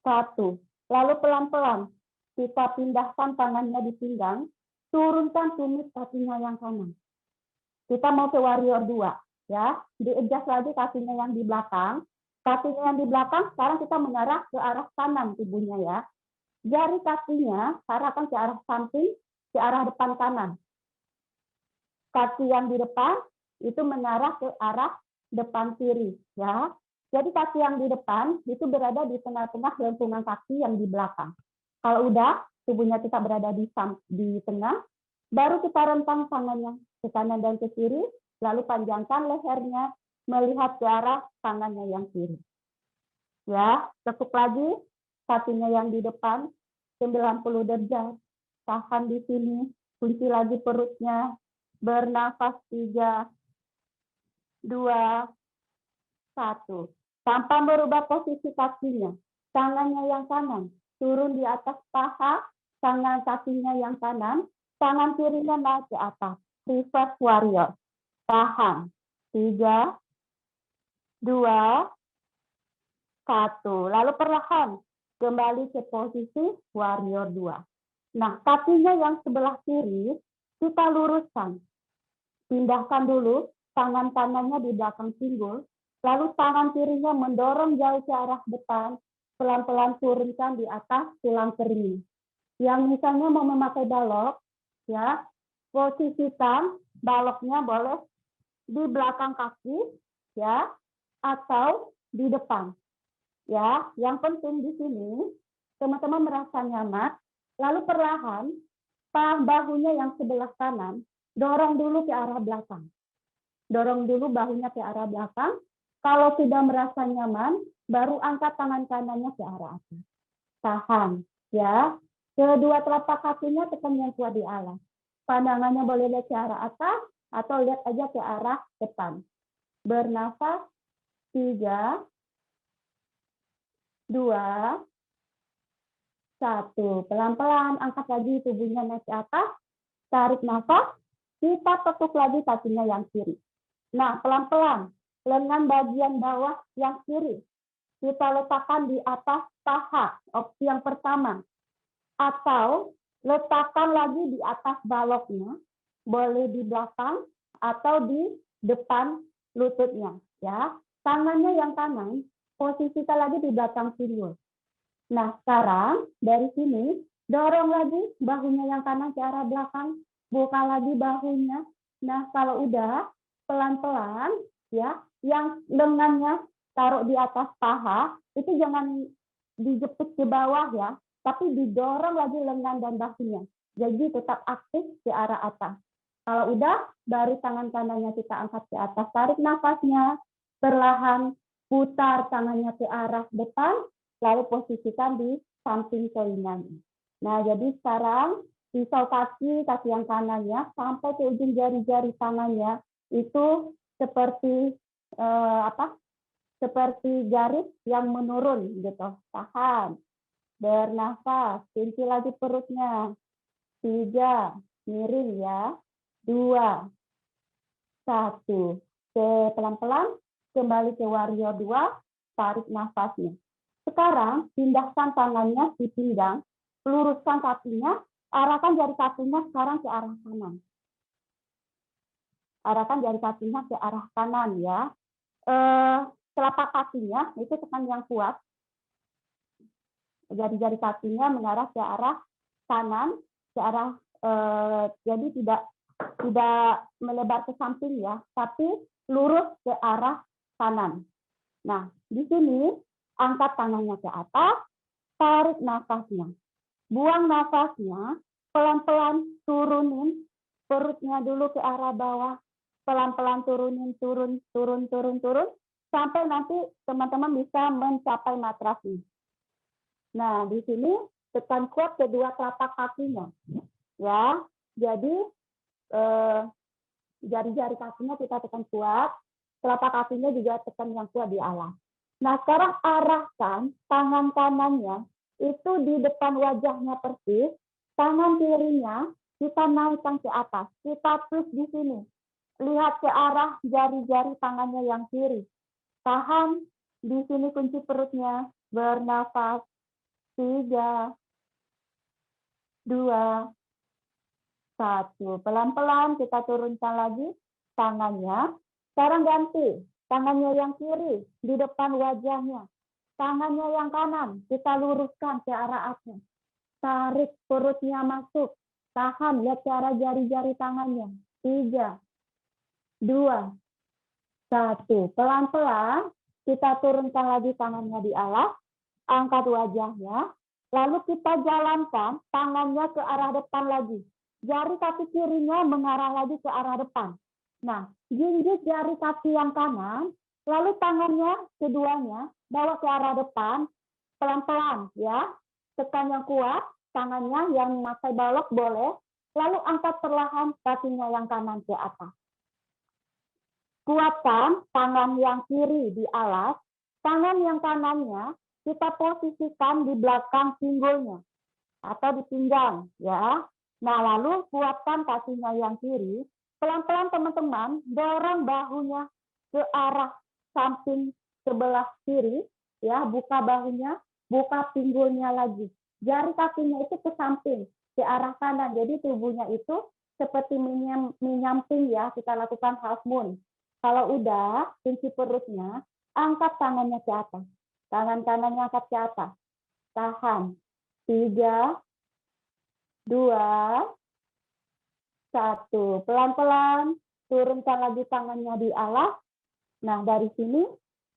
1. Lalu pelan-pelan kita pindahkan tangannya di pinggang, turunkan tumit kakinya yang kanan. Kita mau ke warrior 2, ya. Di-adjust lagi kakinya yang di belakang. Kakinya yang di belakang sekarang kita mengarah ke arah kanan tubuhnya ya. Jari kakinya arahkan ke arah samping, ke arah depan kanan. Kaki yang di depan itu mengarah ke arah depan kiri ya. Jadi kaki yang di depan itu berada di tengah-tengah lengkungan kaki yang di belakang. Kalau udah tubuhnya kita berada di tengah, baru kita rentang tangannya ke kanan dan ke kiri, lalu panjangkan lehernya melihat ke arah tangannya yang kiri. Ya, tekuk lagi kakinya yang di depan 90 derajat. Tahan di sini, kunci lagi perutnya. Bernafas 3, 2, 1. Tanpa merubah posisi kakinya. Tangannya yang kanan turun di atas paha, tangan kakinya yang kanan, tangan kirinya naik ke atas. Reverse warrior. Tahan. 3, 2, 1. Lalu perlahan kembali ke posisi warrior 2. Nah, kakinya yang sebelah kiri kita luruskan. Pindahkan dulu tangan kanannya di belakang pinggul, lalu tangan kirinya mendorong jauh ke arah depan, pelan-pelan turunkan di atas tulang kering. Yang misalnya mau memakai balok, ya, posisikan baloknya boleh di belakang kaki, ya, atau di depan. Ya, yang penting di sini teman-teman merasa nyaman, lalu perlahan bahunya yang sebelah kanan dorong dulu ke arah belakang. Dorong dulu bahunya ke arah belakang. Kalau sudah merasa nyaman, baru angkat tangan kanannya ke arah atas. Tahan, ya. Kedua telapak kakinya tekan yang kuat di alas. Pandangannya boleh lihat ke arah atas atau lihat aja ke arah depan. Bernafas 3, 2, 1. Pelan-pelan angkat lagi tubuhnya naik ke atas. Tarik nafas. Kita tekuk lagi kakinya yang kiri. Nah, pelan-pelan lengan bagian bawah yang kiri kita letakkan di atas paha, opsi yang pertama. Atau letakkan lagi di atas baloknya, boleh di belakang atau di depan lututnya. Ya, tangannya yang kanan posisikan lagi di belakang pinggul. Nah, sekarang dari sini dorong lagi bahunya yang kanan ke arah belakang, buka lagi bahunya. Nah, kalau udah pelan-pelan ya, yang lengannya taruh di atas paha, itu jangan dijepit ke bawah ya, tapi didorong lagi lengan dan bahunya. Jadi tetap aktif ke arah atas. Kalau udah, baru tangan kanannya kita angkat ke atas, tarik nafasnya, perlahan putar tangannya ke arah depan, lalu posisikan di samping telinga. Nah, jadi sekarang pisau kaki yang kanannya sampai ke ujung jari-jari tangannya itu seperti seperti garis yang menurun gitu. Tahan, bernafas, kunci lagi perutnya. 3, miring ya. 2, 1. Pelan-pelan kembali ke warrior 2, tarik nafasnya. Sekarang pindahkan tangannya di pinggang, luruskan kakinya, arahkan jari kakinya sekarang ke arah kanan. Arahkan jari kakinya ke arah kanan ya. Telapak kakinya itu tekan yang kuat. Jari-jari kakinya mengarah ke arah kanan, ke arah jadi tidak melebar ke samping ya, tapi lurus ke arah kanan. Nah, di sini angkat tangannya ke atas, tarik nafasnya. Buang nafasnya, pelan-pelan turunin perutnya dulu ke arah bawah. Pelan-pelan turunin, turun, sampai nanti teman-teman bisa mencapai matrasnya. Nah, di sini tekan kuat kedua telapak kakinya. Ya, jadi jari-jari kakinya kita tekan kuat, telapak kakinya juga tekan yang kuat di alas. Nah, sekarang arahkan tangan kanannya itu di depan wajahnya persis, tangan kirinya kita naikkan ke atas, kita push di sini. Lihat ke arah jari-jari tangannya yang kiri. Tahan di sini kunci perutnya, bernafas. 3, 2, 1. Pelan-pelan kita turunkan lagi tangannya. Sekarang ganti. Tangannya yang kiri di depan wajahnya. Tangannya yang kanan kita luruskan ke arah atas. Tarik perutnya masuk. Tahan, lihat ke arah jari-jari tangannya. 3, 2, 1. Pelan-pelan kita turunkan lagi tangannya di alas. Angkat wajahnya. Lalu kita jalankan tangannya ke arah depan lagi. Jari kaki kirinya mengarah lagi ke arah depan. Nah, jinjit jari kaki yang kanan, lalu tangannya keduanya bawa ke arah depan, pelan-pelan ya. Tekan yang kuat, tangannya yang memakai balok boleh, lalu angkat perlahan kakinya yang kanan ke atas. Kuatkan tangan yang kiri di alas, tangan yang kanannya kita posisikan di belakang pinggulnya atau di pinggang ya. Nah, lalu kuatkan kakinya yang kiri, pelan-pelan teman-teman dorong bahunya ke arah samping sebelah kiri ya, buka bahunya, buka pinggulnya lagi. Jari kakinya itu ke samping, ke arah kanan. Jadi tubuhnya itu seperti menyamping ya, kita lakukan half moon. Kalau udah kunci perutnya, angkat tangannya ke atas. Tangan kanannya angkat ke atas. Tahan. 3, 2, 1. Pelan-pelan turunkan lagi tangannya di alas. Nah, dari sini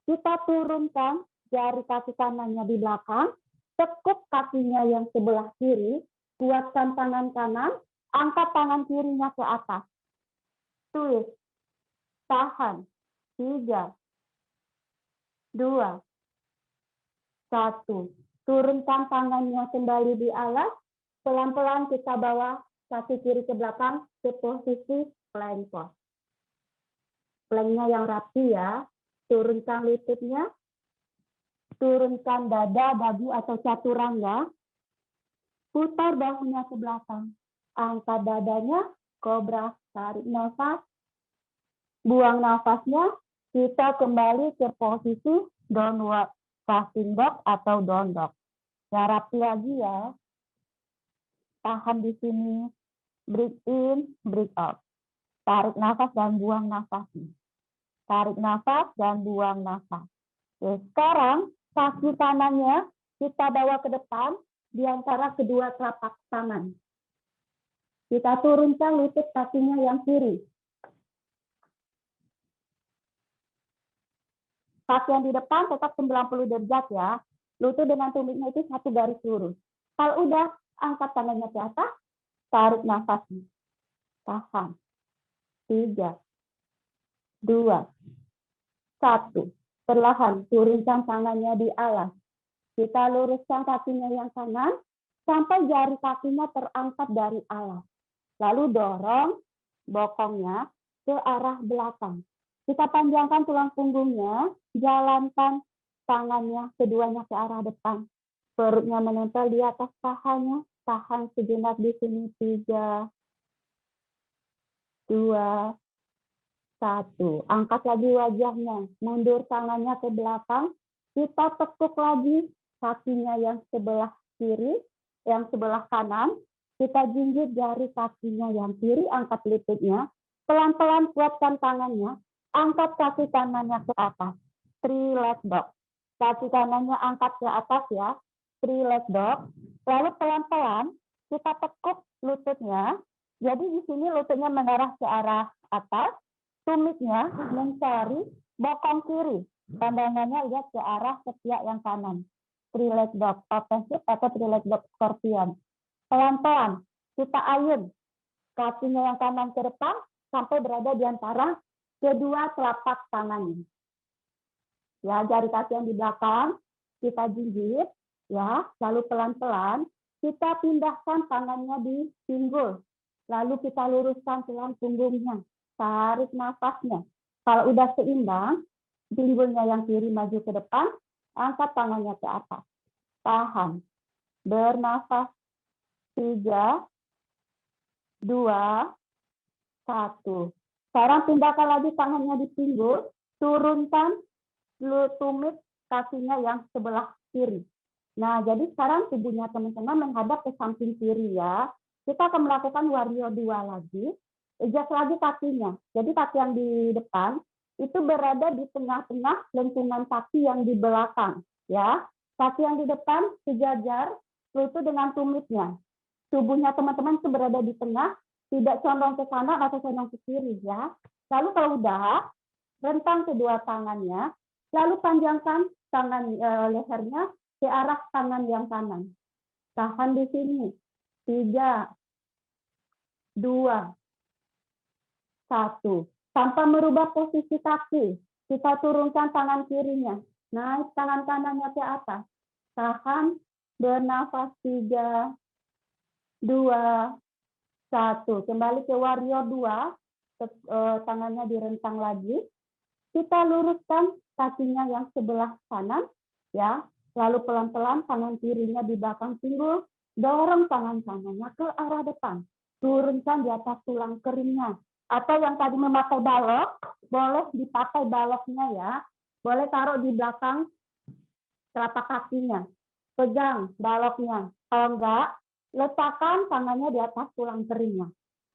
kita turunkan jari kaki kanannya di belakang, tekuk kakinya yang sebelah kiri, kuatkan tangan kanan, angkat tangan kirinya ke atas. Twist. Tahan. 3, 2, 1. Turunkan tangannya kembali di alas. Pelan-pelan kita bawa kaki kiri ke belakang ke posisi plank pose. Planknya yang rapi ya. Turunkan lututnya. Turunkan dada, dagu atau chaturanga. Putar bahunya ke belakang. Angkat dadanya, kobra, tarik nafas. Buang nafasnya, kita kembali ke posisi downward facing dog atau down dog. Ya, rapi lagi ya. Tahan di sini. Breathe in, breathe out. Tarik nafas dan buang nafasnya. Tarik nafas dan buang nafas. Oke, sekarang kaki kanannya kita bawa ke depan di antara kedua telapak tangan. Kita turunkan lutut kakinya yang kiri. Kaki yang di depan tetap 90 derajat ya. Lutut dengan tumitnya itu satu garis lurus. Kalau udah, angkat tangannya ke atas, tarik nafasnya. Tahan. 3, 2, 1. Perlahan turunkan tangannya di alas. Kita luruskan kakinya yang kanan sampai jari kakinya terangkat dari alas. Lalu dorong bokongnya ke arah belakang. Kita panjangkan tulang punggungnya, jalankan tangannya keduanya ke arah depan. Perutnya menempel di atas pahanya, tahan sejenak di sini. 3, 2, 1. Angkat lagi wajahnya, mundur tangannya ke belakang, kita tekuk lagi kakinya yang sebelah kiri, yang sebelah kanan, kita jinjit jari kakinya yang kiri, angkat lututnya, pelan-pelan kuatkan tangannya, angkat kaki kanannya ke atas, 3 leg dog. Kaki kanannya angkat ke atas ya, 3 leg dog. Lalu pelan-pelan kita tekuk lututnya, jadi di sini lututnya mengarah ke arah atas, tumitnya mencari bokong kiri, pandangannya lihat ke arah ketiak yang kanan. three-leg dog, open hip atau three-leg dog scorpion. Pelan-pelan kita ayun kakinya yang kanan ke depan sampai berada di antara kedua telapak tangannya. Ya, jari kaki yang di belakang kita jinjit, ya, lalu pelan-pelan kita pindahkan tangannya di pinggul, lalu kita luruskan tulang punggungnya, tarik nafasnya. Kalau udah seimbang, pinggulnya yang kiri maju ke depan, angkat tangannya ke atas, tahan, bernafas, 3, 2, 1. Sekarang pindahkan lagi tangannya di pinggul, turunkan tumit kakinya yang sebelah kiri. Nah, jadi sekarang tubuhnya teman-teman menghadap ke samping kiri ya. Kita akan melakukan Warrior 2 lagi. Adjust lagi kakinya. Jadi kaki yang di depan itu berada di tengah-tengah lengkungan kaki yang di belakang. Ya, kaki yang di depan sejajar lutut dengan tumitnya. Tubuhnya teman-teman itu berada di tengah, tidak condong ke kanan atau condong ke kiri ya. Lalu kalau udah, rentang kedua tangannya, lalu panjangkan tangan lehernya ke arah tangan yang kanan. Tahan di sini. 3, 2, 1. Tanpa merubah posisi kaki, kita turunkan tangan kirinya. Naik tangan kanannya ke atas. Tahan, bernafas 3, 2, 1. Kembali ke Warrior 2. Tangannya direntang lagi. Kita luruskan kakinya yang sebelah kanan, ya. Lalu pelan-pelan tangan kirinya di belakang pinggul, dorong tangan kanannya ke arah depan, turunkan di atas tulang keringnya. Atau yang tadi memakai balok, boleh dipakai baloknya ya, boleh taruh di belakang telapak kakinya, pegang baloknya. Kalau enggak, letakkan tangannya di atas tulang keringnya.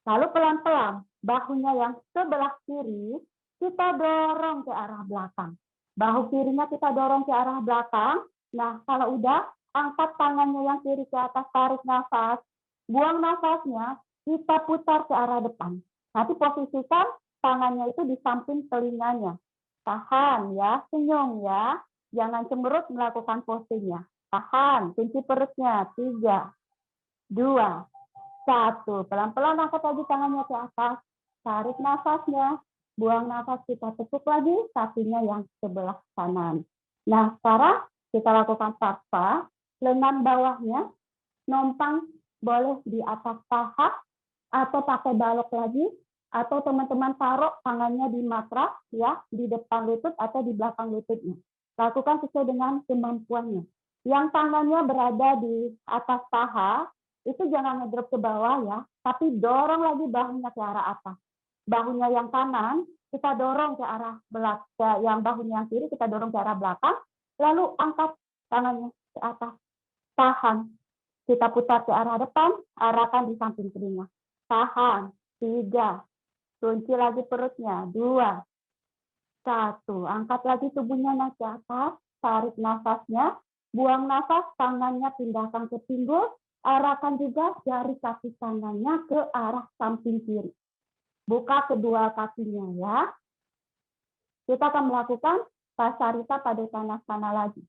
Lalu pelan-pelan bahunya yang sebelah kiri kita dorong ke arah belakang. Bahu kirinya kita dorong ke arah belakang. Nah, kalau udah, angkat tangannya yang kiri ke atas, tarik nafas. Buang nafasnya, kita putar ke arah depan. Nanti posisikan tangannya itu di samping telinganya. Tahan ya, senyum ya. Jangan cemberut melakukan posisinya. Tahan, kunci perutnya. 3, 2, 1. Pelan-pelan angkat lagi tangannya ke atas. Tarik nafasnya. Buang nafas, kita tekuk lagi kakinya yang sebelah kanan. Nah, sekarang kita lakukan paksa. Lengan bawahnya nompang boleh di atas paha atau pakai balok lagi, atau teman-teman taruh tangannya di matras ya, di depan lutut atau di belakang lututnya. Lakukan sesuai dengan kemampuannya. Yang tangannya berada di atas paha itu jangan ngedrop ke bawah ya, tapi dorong lagi bahunya ke arah atas. Bahunya yang kanan kita dorong ke arah belakang, yang bahunya yang kiri kita dorong ke arah belakang, lalu angkat tangannya ke atas, tahan, kita putar ke arah depan, arahkan di samping telinga, tahan, 3, kunci lagi perutnya, 2, 1, angkat lagi tubuhnya naik ke atas, tarik nafasnya, buang nafas, tangannya pindahkan ke pinggul, arahkan juga jari kaki kanannya ke arah samping kiri. Buka kedua kakinya ya. Kita akan melakukan Pasarita pada Padottanasana lagi.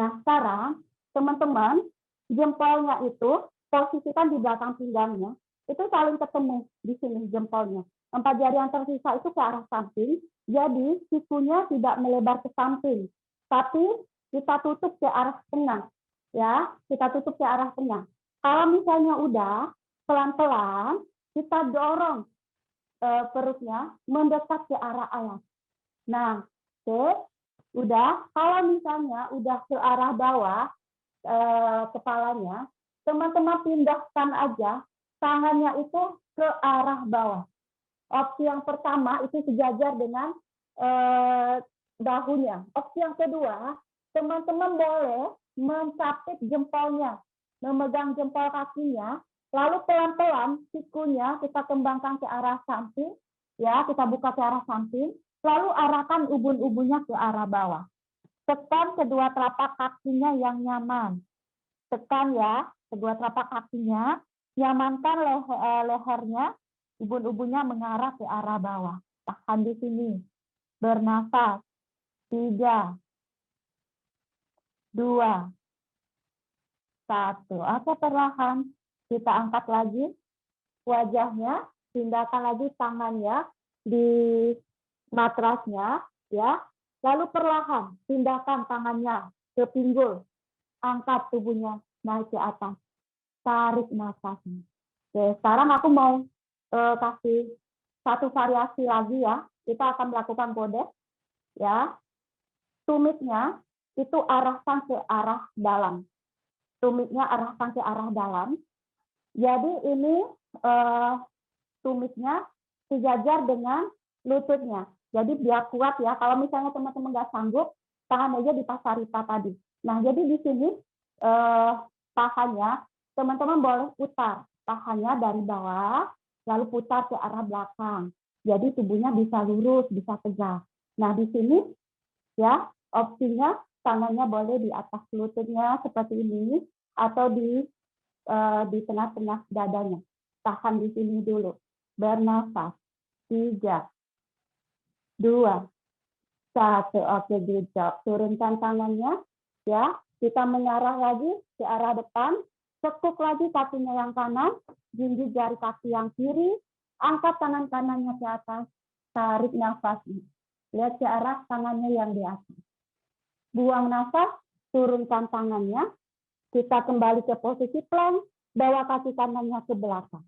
Nah, sekarang teman-teman, jempolnya itu posisikan di belakang pinggangnya. Itu saling ketemu di sini jempolnya. 4 jari yang tersisa itu ke arah samping. Jadi, sikunya tidak melebar ke samping. Tapi kita tutup ke arah tengah. Ya, kita tutup ke arah tengah. Kalau misalnya udah, pelan-pelan kita dorong perutnya mendekat ke arah alas. Nah, udah. Kalau misalnya udah ke arah bawah kepalanya, teman-teman pindahkan aja tangannya itu ke arah bawah. Opsi yang pertama itu sejajar dengan bahunya. Opsi yang kedua, teman-teman boleh mencapit jempolnya, memegang jempol kakinya. Lalu pelan-pelan sikunya kita kembangkan ke arah samping, ya, kita buka ke arah samping, lalu arahkan ubun-ubunnya ke arah bawah. Tekan kedua telapak kakinya yang nyaman. Tekan ya, kedua telapak kakinya, nyamankan lehernya, ubun-ubunnya mengarah ke arah bawah. Tahan di sini. Bernafas. 3, 2, 1. Oke, perlahan. Kita angkat lagi wajahnya, pindahkan lagi tangannya di matrasnya, ya. Lalu perlahan pindahkan tangannya ke pinggul, angkat tubuhnya naik ke atas, tarik nafasnya. Oke, sekarang aku mau kasih satu variasi lagi ya. Kita akan melakukan kode, ya. Tumitnya itu arahkan ke arah dalam. Tumitnya arahkan ke arah dalam. Jadi ini tumitnya sejajar dengan lututnya. Jadi biar kuat ya. Kalau misalnya teman-teman nggak sanggup, tahan aja di pasarita tadi. Nah, jadi di sini pahanya teman-teman boleh putar pahanya dari bawah, lalu putar ke arah belakang. Jadi tubuhnya bisa lurus, bisa tegak. Nah, di sini ya opsinya tangannya boleh di atas lututnya seperti ini atau di tengah-tengah dadanya. Tahan di sini dulu. Bernafas. 3, 2, 1. Oke, good job. Turunkan tangannya. Ya, kita mengarah lagi ke arah depan. Tekuk lagi kakinya yang kanan. Jinjit jari kaki yang kiri. Angkat tangan kanannya ke atas. Tarik nafasnya. Lihat ke arah tangannya yang di atas. Buang nafas. Turunkan tangannya. Kita kembali ke posisi plank. Bawa kaki kanannya ke belakang.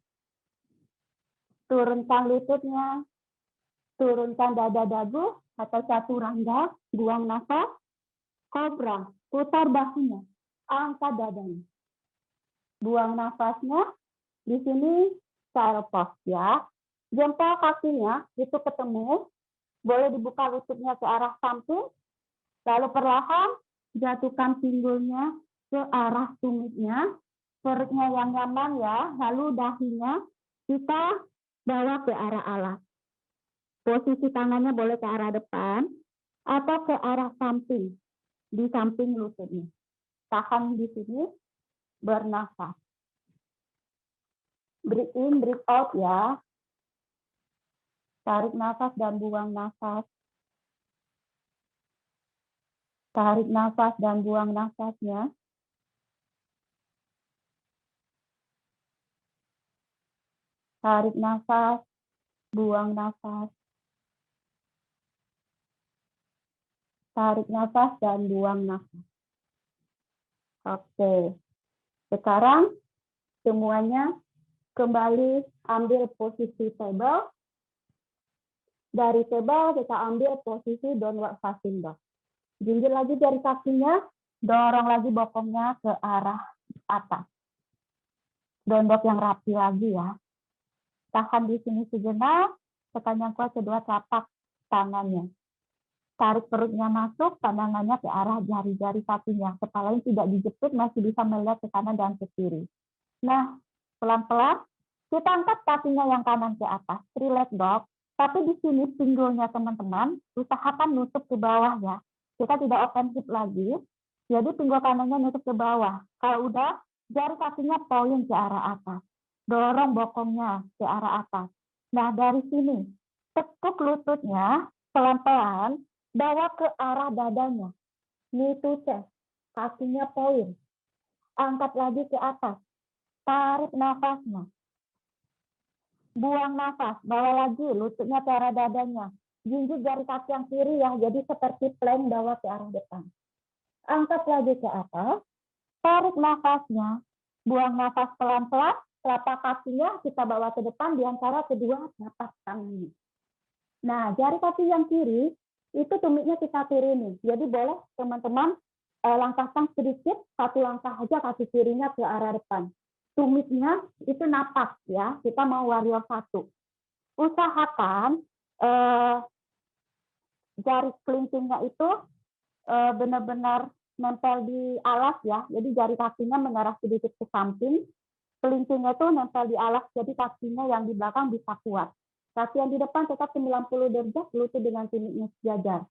Turunkan lututnya. Turunkan dada dagu atau chaturanga, buang nafas, kobra, putar bahunya, angkat dadanya. Buang nafasnya, di sini child pose ya. Jempol kakinya itu ketemu, boleh dibuka lututnya ke arah samping, lalu perlahan jatuhkan pinggulnya ke arah tumitnya, perutnya yang nyaman ya, lalu dahinya kita bawa ke arah alas. Posisi tangannya boleh ke arah depan atau ke arah samping, di samping lututnya. Tahan di sini, bernafas. Breathe in, breathe out ya. Tarik nafas dan buang nafas. Tarik nafas dan buang nafasnya. Tarik nafas, buang nafas. Tarik nafas dan buang nafas. Oke. Sekarang semuanya kembali ambil posisi table. Dari table kita ambil posisi downward facing dog. Jinjit lagi jari kakinya, dorong lagi bokongnya ke arah atas. Down dog yang rapi lagi ya. Tahan di sini sejenak, tekan yang kuat kedua telapak tangannya. Tarik perutnya masuk, pandangannya ke arah jari-jari kakinya. Kepalanya tidak dijepit, masih bisa melihat ke kanan dan ke kiri. Nah, pelan-pelan kita angkat kakinya yang kanan ke atas, three-leg dog. Tapi di sini pinggulnya teman-teman, usahakan nutup ke bawah ya. Kita tidak open hip lagi, jadi pinggul kanannya nutup ke bawah. Kalau udah, jari kakinya point ke arah atas. Dorong bokongnya ke arah atas. Nah, dari sini, tekuk lututnya pelan-pelan, bawa ke arah dadanya. Knee to chest. Kakinya point. Angkat lagi ke atas. Tarik nafasnya. Buang nafas. Bawa lagi lututnya ke arah dadanya. Jinjit jari kaki yang kiri ya. Jadi seperti plank bawa ke arah depan. Angkat lagi ke atas. Tarik nafasnya. Buang nafas pelan-pelan. Telapak kakinya kita bawa ke depan di antara kedua telapak tangannya. Nah, jari kaki yang kiri itu tumitnya kita turunin. Jadi boleh teman-teman langkahkan sedikit, satu langkah aja kaki kirinya ke arah depan. Tumitnya itu napak ya, kita mau warrior 1. Usahakan jari kelingkingnya itu benar-benar nempel di alas ya, jadi jari kakinya mengarah sedikit ke samping, kelingkingnya itu nempel di alas, jadi kakinya yang di belakang bisa kuat. Kaki yang di depan tetap 90 derajat, lutut dengan tumitnya sejajar.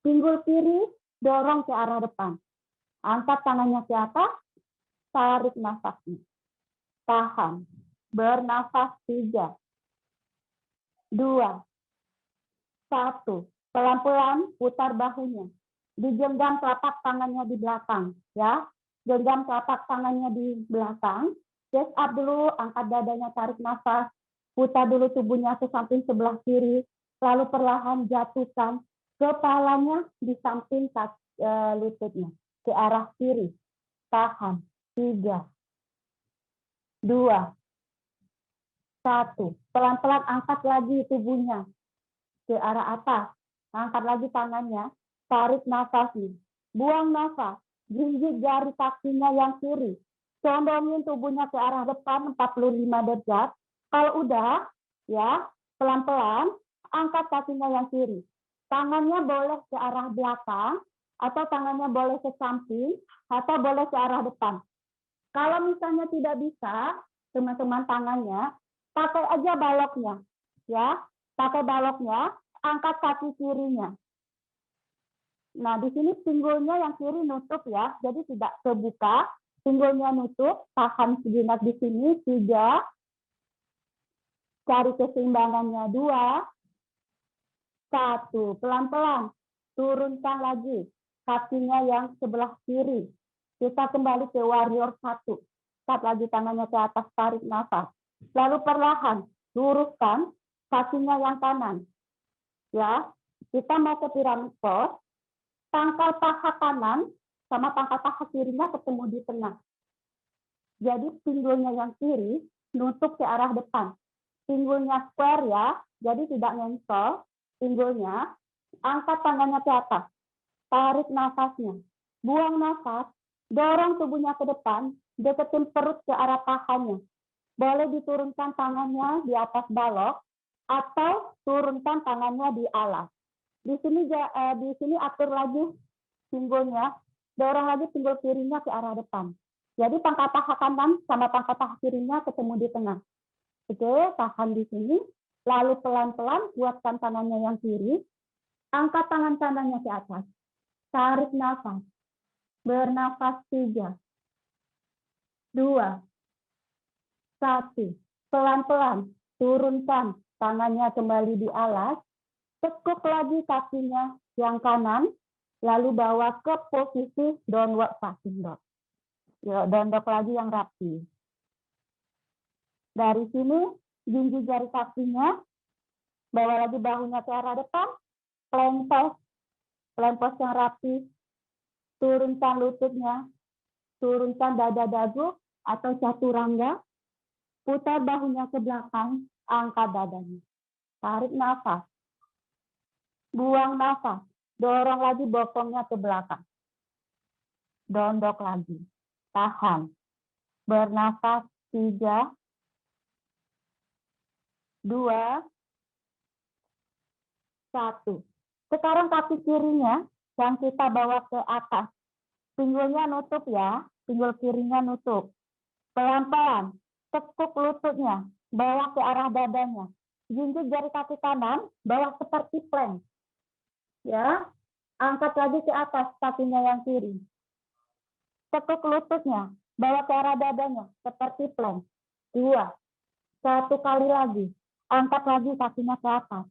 Pinggul kiri, dorong ke arah depan. Angkat tangannya ke atas, tarik nafasnya. Tahan. Bernafas 3, 2, 1. Pelan-pelan putar bahunya. Digenggam telapak tangannya di belakang. Ya. genggam telapak tangannya di belakang, chest up dulu, angkat dadanya, tarik nafas, putar dulu tubuhnya ke samping sebelah kiri, lalu perlahan jatuhkan kepalanya di samping lututnya ke arah kiri. Tahan. 3, 2, 1. Pelan-pelan angkat lagi tubuhnya ke arah atas. Angkat lagi tangannya, tarik nafasnya. Buang nafas, gigit jari kakinya yang kiri. Condongin tubuhnya ke arah depan 45 derajat. Kalau udah, ya, pelan-pelan angkat kakinya yang kiri. Tangannya boleh ke arah belakang, atau tangannya boleh ke samping, atau boleh ke arah depan. Kalau misalnya tidak bisa, teman-teman tangannya, pakai aja baloknya. Ya, pakai baloknya, angkat kaki kirinya. Nah, di sini pinggulnya yang kiri nutup ya, jadi tidak kebuka. Pinggulnya nutup, tahan sejenak di sini, 3. Cari keseimbangannya, 2, 1. Pelan-pelan, turunkan lagi kakinya yang sebelah kiri. Kita kembali ke warrior 1. Angkat lagi tangannya ke atas, tarik nafas. Lalu perlahan, luruskan kakinya yang kanan. Ya, kita mau ke piramid pose. Pangkal paha kanan sama pangkal paha kirinya ketemu di tengah. Jadi pinggulnya yang kiri nutup ke arah depan. Pinggulnya square ya, jadi tidak nyentuh pinggulnya. Angkat tangannya ke atas. Tarik nafasnya. Buang nafas. Dorong tubuhnya ke depan. Deketin perut ke arah pahanya. Boleh diturunkan tangannya di atas balok atau turunkan tangannya di alas. Di sini atur lagi pinggulnya, dorong lagi pinggul kirinya ke arah depan. Jadi pangkal paha kanan sama pangkal paha kirinya ketemu di tengah. Oke, tahan di sini. Lalu pelan-pelan buatkan tangannya yang kiri, angkat tangan kanannya ke atas. Tarik nafas. Bernafas 3, 2, 1. Pelan-pelan turunkan tangannya kembali di alas. Tekuk lagi kakinya yang kanan, lalu bawa ke posisi downward facing dog. Yuk, down dog lagi yang rapi. Dari sini, jinjit jari kakinya, bawa lagi bahunya ke arah depan, plank pose yang rapi, turunkan lututnya, turunkan dada dagu atau chaturanga, putar bahunya ke belakang, angkat dadanya. Tarik nafas. Buang nafas, dorong lagi bokongnya ke belakang. Down dog lagi. Tahan. Bernafas 3, 2, 1. Sekarang kaki kirinya yang kita bawa ke atas. Pinggulnya nutup ya, pinggul kirinya nutup. Pelan-pelan, tekuk lututnya, bawa ke arah dadanya. Jinjit jari kaki kanan, bawa seperti plank. Ya, angkat lagi ke atas kakinya yang kiri. Tekuk lututnya, bawa ke arah dadanya seperti plank. 2, 1 kali lagi. Angkat lagi kakinya ke atas.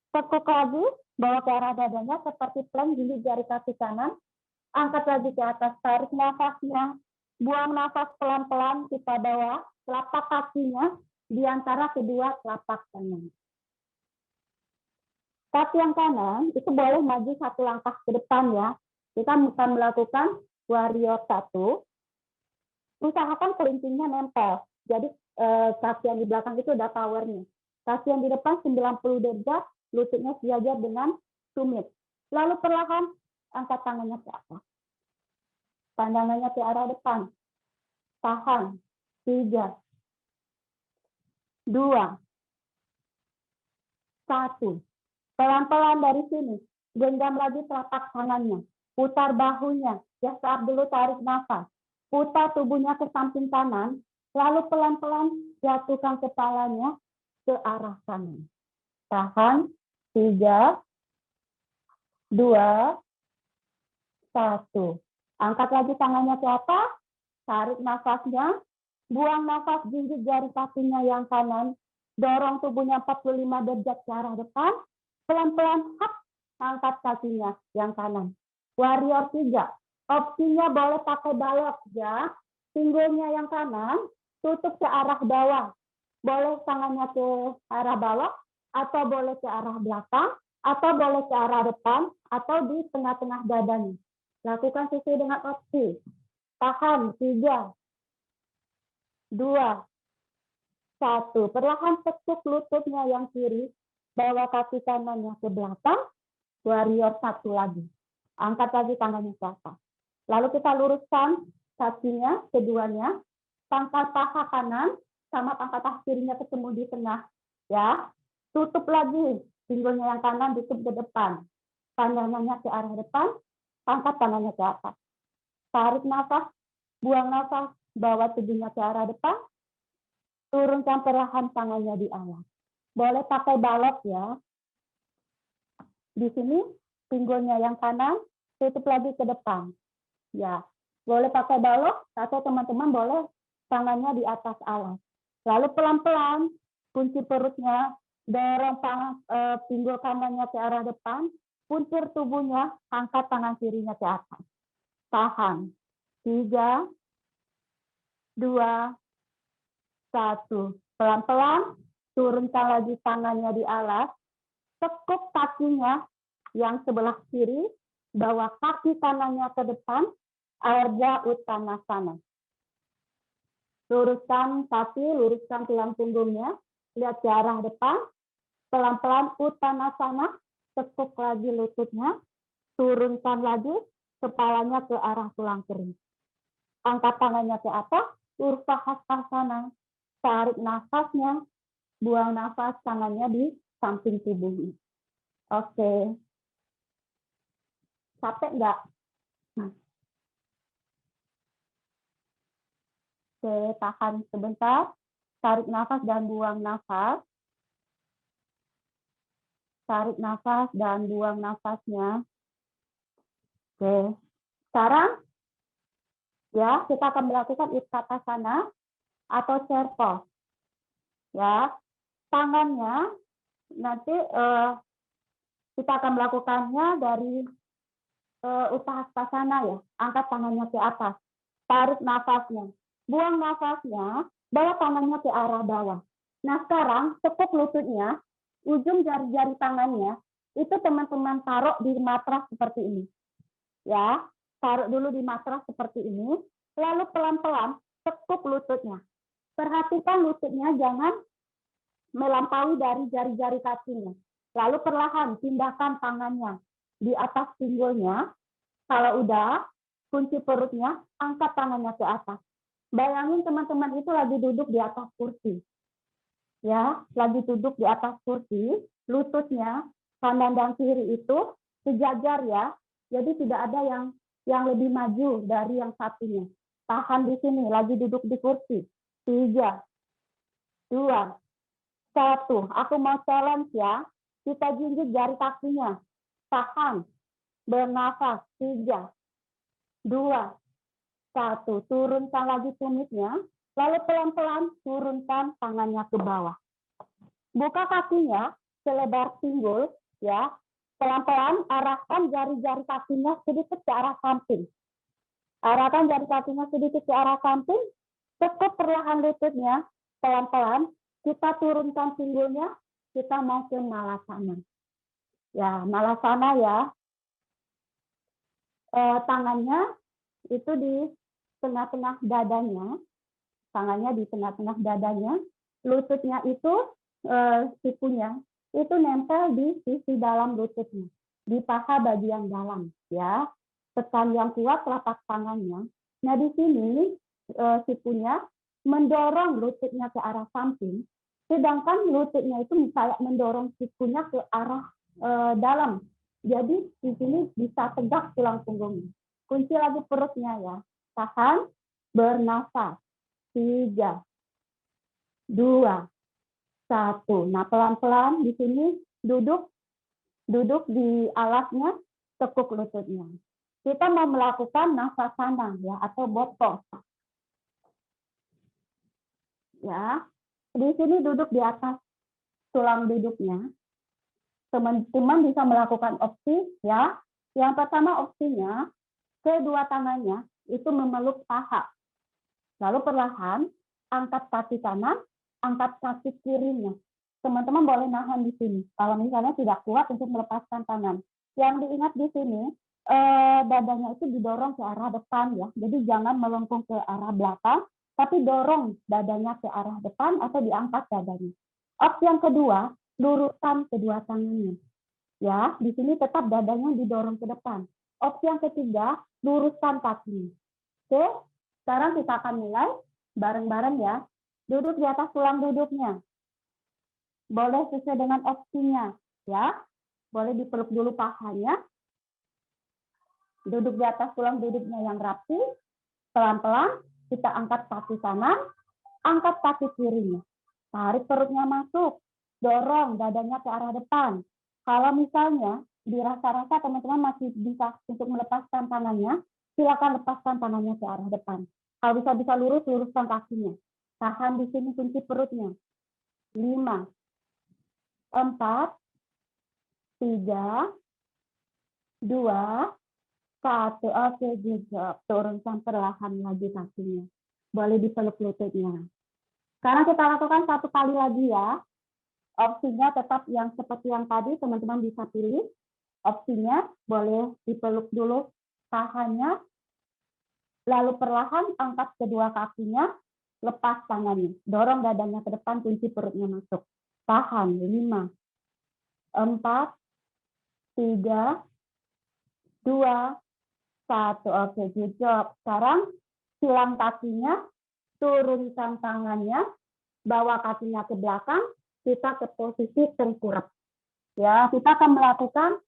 Tekuk lagi, bawa ke arah dadanya seperti plank, jinjit jari kaki kanan. Angkat lagi ke atas, tarik nafasnya. Buang nafas pelan-pelan, kita bawa telapak kakinya di antara kedua telapak tangan. Kaki yang kanan itu boleh maju 1 langkah ke depan ya. Kita akan melakukan warrior 1. Usahakan kelingkingnya nempel. Jadi kaki yang di belakang itu ada powernya. Kaki yang di depan 90 derajat, lututnya sejajar dengan tumit. Lalu perlahan angkat tangannya ke atas. Pandangannya ke arah depan. Tahan. 3, 2, 1. Pelan-pelan dari sini. Genggam lagi telapak tangannya. Putar bahunya. Ya, saat dulu tarik nafas. Putar tubuhnya ke samping kanan. Lalu pelan-pelan jatuhkan kepalanya ke arah kanan. Tahan. 3, 2, 1. Angkat lagi tangannya ke atas. Tarik nafasnya. Buang nafas, jinjit jari kakinya yang kanan. Dorong tubuhnya 45 derajat ke arah depan. Pelan-pelan angkat kakinya yang kanan. Warrior 3. Opsinya boleh pakai balok ya. Pinggulnya yang kanan tutup ke arah bawah. Boleh tangannya ke arah balok, atau boleh ke arah belakang, atau boleh ke arah depan, atau di tengah-tengah dadanya. Lakukan sesuai dengan opsi. Tahan, 3, 2, 1. Perlahan tekuk lututnya yang kiri, bawa kaki kanannya ke belakang, warrior 1 lagi. Angkat lagi tangannya ke atas. Lalu kita luruskan kakinya, keduanya, pangkal paha kanan sama pangkal paha kirinya ketemu di tengah. Ya, tutup lagi pinggulnya yang kanan, tutup ke depan. Pandangannya ke arah depan, angkat tangannya ke atas. Tarik nafas, buang nafas, bawa tubuhnya ke arah depan, turunkan perlahan tangannya di atas. Boleh pakai balok ya. Di sini pinggulnya yang kanan, tutup lagi ke depan. Ya, boleh pakai balok atau teman-teman boleh tangannya di atas alas. Lalu pelan-pelan kunci perutnya, dorong pinggul kanannya ke arah depan, puncir tubuhnya, angkat tangan kirinya ke atas. Tahan. 3, 2, 1. Pelan-pelan turunkan lagi tangannya di alas, tekuk kakinya yang sebelah kiri, bawa kaki kanannya ke depan, Ardha Uttanasana. Luruskan kaki, luruskan tulang punggungnya, lihat ke arah depan, pelan-pelan Uttanasana, tekuk lagi lututnya, turunkan lagi, kepalanya ke arah tulang kering. Angkat tangannya ke atas, Urdhva Hastasana, tarik nafasnya, buang nafas, tangannya di samping tubuhnya. Oke. Capek nggak? Oke, tahan sebentar. Tarik nafas dan buang nafas. Tarik nafas dan buang nafasnya. Oke. Sekarang ya, kita akan melakukan Utkatasana atau chair pose. Ya. Tangannya nanti kita akan melakukannya dari Utthasana ya. Angkat tangannya ke atas. Tarik nafasnya. Buang nafasnya, bawa tangannya ke arah bawah. Nah, sekarang tekuk lututnya, ujung jari-jari tangannya, itu teman-teman taruh di matras seperti ini. Ya, taruh dulu di matras seperti ini, lalu pelan-pelan tekuk lututnya. Perhatikan lututnya jangan melampaui dari jari-jari kakinya. Lalu perlahan pindahkan tangannya di atas pinggulnya. Kalau udah, kunci perutnya, angkat tangannya ke atas. Bayangin teman-teman itu lagi duduk di atas kursi. Ya, lagi duduk di atas kursi, lututnya kanan dan kiri itu sejajar ya. Jadi tidak ada yang lebih maju dari yang satunya. Tahan di sini, lagi duduk di kursi. 3, 2, 1. Aku mau challenge ya. Kita jinjit jari kakinya. Tahan. Bernafas. 3, 2, 1. Turunkan lagi tumitnya. Lalu pelan-pelan turunkan tangannya ke bawah. Buka kakinya selebar pinggul ya. Pelan-pelan arahkan jari-jari kakinya sedikit ke arah samping. Arahkan jari kakinya sedikit ke arah samping. Tekuk perlahan lututnya. Pelan-pelan kita turunkan pinggulnya. Kita mau ke Malasana. Ya, Malasana ya. Tangannya itu di tengah-tengah dadanya, tangannya di tengah-tengah dadanya, lututnya itu sikunya itu nempel di sisi dalam lututnya, di paha bagian dalam, ya. Tekan yang kuat telapak tangannya. Nah di sini sikunya mendorong lututnya ke arah samping, sedangkan lututnya itu misalnya mendorong sikunya ke arah dalam. Jadi di sini bisa tegak tulang punggungnya. Kunci lagi perutnya ya. Tahan, bernafas. 3, 2, 1. Nah, pelan-pelan di sini duduk di alasnya, tekuk lututnya. Kita mau melakukan nafasana ya atau botos. Ya. Di sini duduk di atas tulang duduknya. Teman-teman bisa melakukan opsi ya. Yang pertama opsinya kedua tangannya itu memeluk paha. Lalu perlahan angkat kaki kanan, angkat kaki kirinya. Teman-teman boleh nahan di sini. Kalau misalnya tidak kuat untuk melepaskan tangan. Yang diingat di sini, dadanya itu didorong ke arah depan ya. Jadi jangan melengkung ke arah belakang, tapi dorong dadanya ke arah depan atau diangkat dadanya. Opsi yang kedua, luruskan kedua tangannya. Ya, di sini tetap dadanya didorong ke depan. Opsi yang ketiga, luruskan kakinya. Oke, sekarang kita akan mulai bareng-bareng ya. Duduk di atas tulang duduknya. Boleh sesuai dengan opsinya, ya. Boleh dipeluk dulu pahanya. Duduk di atas tulang duduknya yang rapi. Pelan-pelan kita angkat kaki kanan, angkat kaki kirinya. Tarik perutnya masuk, dorong dadanya ke arah depan. Kalau misalnya dirasa-rasa teman-teman masih bisa untuk melepaskan tangannya, silakan lepaskan tangannya ke arah depan. Kalau bisa lurus, luruskan kakinya. Tahan di sini kunci perutnya. 5, 4, 3, 2, 1. Oke, juga turunkan perlahan lagi kakinya. Boleh dipeluk lututnya. Sekarang kita lakukan 1 kali lagi ya. Opsinya tetap yang seperti yang tadi, teman-teman bisa pilih. Opsinya boleh dipeluk dulu pahanya, lalu perlahan angkat kedua kakinya, lepas tangannya. Dorong dadanya ke depan, kunci perutnya masuk. Tahan, 5, 4, 3, 2, 1. Oke, good job. Sekarang silang kakinya, turunkan tangannya, bawa kakinya ke belakang, kita ke posisi tengkurap. Ya, kita akan melakukan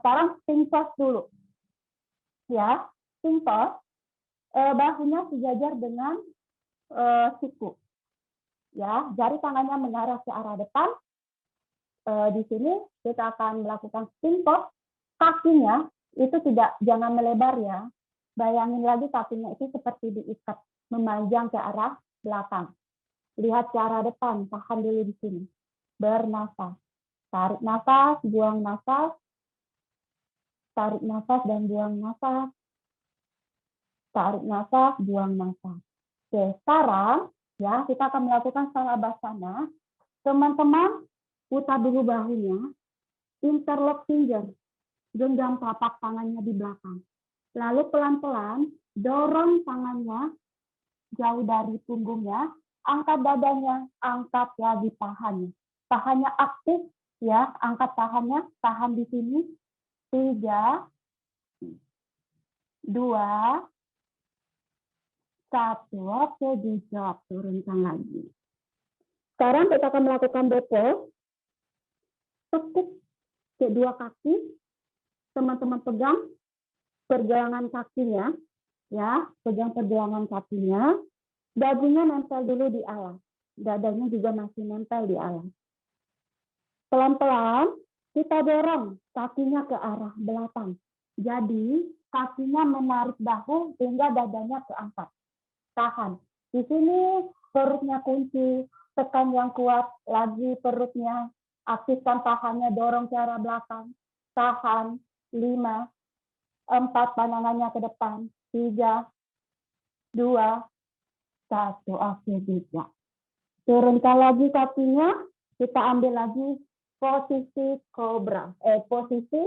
sekarang sphinx pose dulu. Ya, sphinx pose, bahunya sejajar dengan siku. Ya, jari tangannya mengarah ke arah depan. Di sini kita akan melakukan sphinx pose. Kakinya itu jangan melebar ya. Bayangin lagi kakinya itu seperti diikat, memanjang ke arah belakang. Lihat ke arah depan, tahan dulu di sini. Bernafas. Tarik nafas, buang nafas. Tarik nafas dan buang nafas. Tarik nafas, buang nafas. Oke, sekarang ya kita akan melakukan Savasana. Teman-teman, putar dulu bahunya. Interlock finger. Genggam telapak tangannya di belakang. Lalu pelan-pelan dorong tangannya jauh dari punggungnya, angkat dadanya, angkat lagi pahanya. Pahanya aktif ya, angkat pahanya, tahan di sini. 3, 2, 1. Oke, dijawab, turunkan lagi. Sekarang kita akan melakukan bopo. Tekuk kedua kaki, teman-teman pegang pergelangan kakinya, ya, pegang pergelangan kakinya, dagunya nempel dulu di alas, dadanya juga masih nempel di alas. Pelan-pelan kita dorong kakinya ke arah belakang. Jadi kakinya menarik bahu sehingga dadanya keangkat. Tahan. Di sini perutnya kunci, tekan yang kuat, lagi perutnya, aktifkan pahanya, dorong ke arah belakang. Tahan. 5, 4, pandangannya ke depan. 3, 2, 1. Oke, juga. Turunkan lagi kakinya, kita ambil lagi posisi cobra, posisi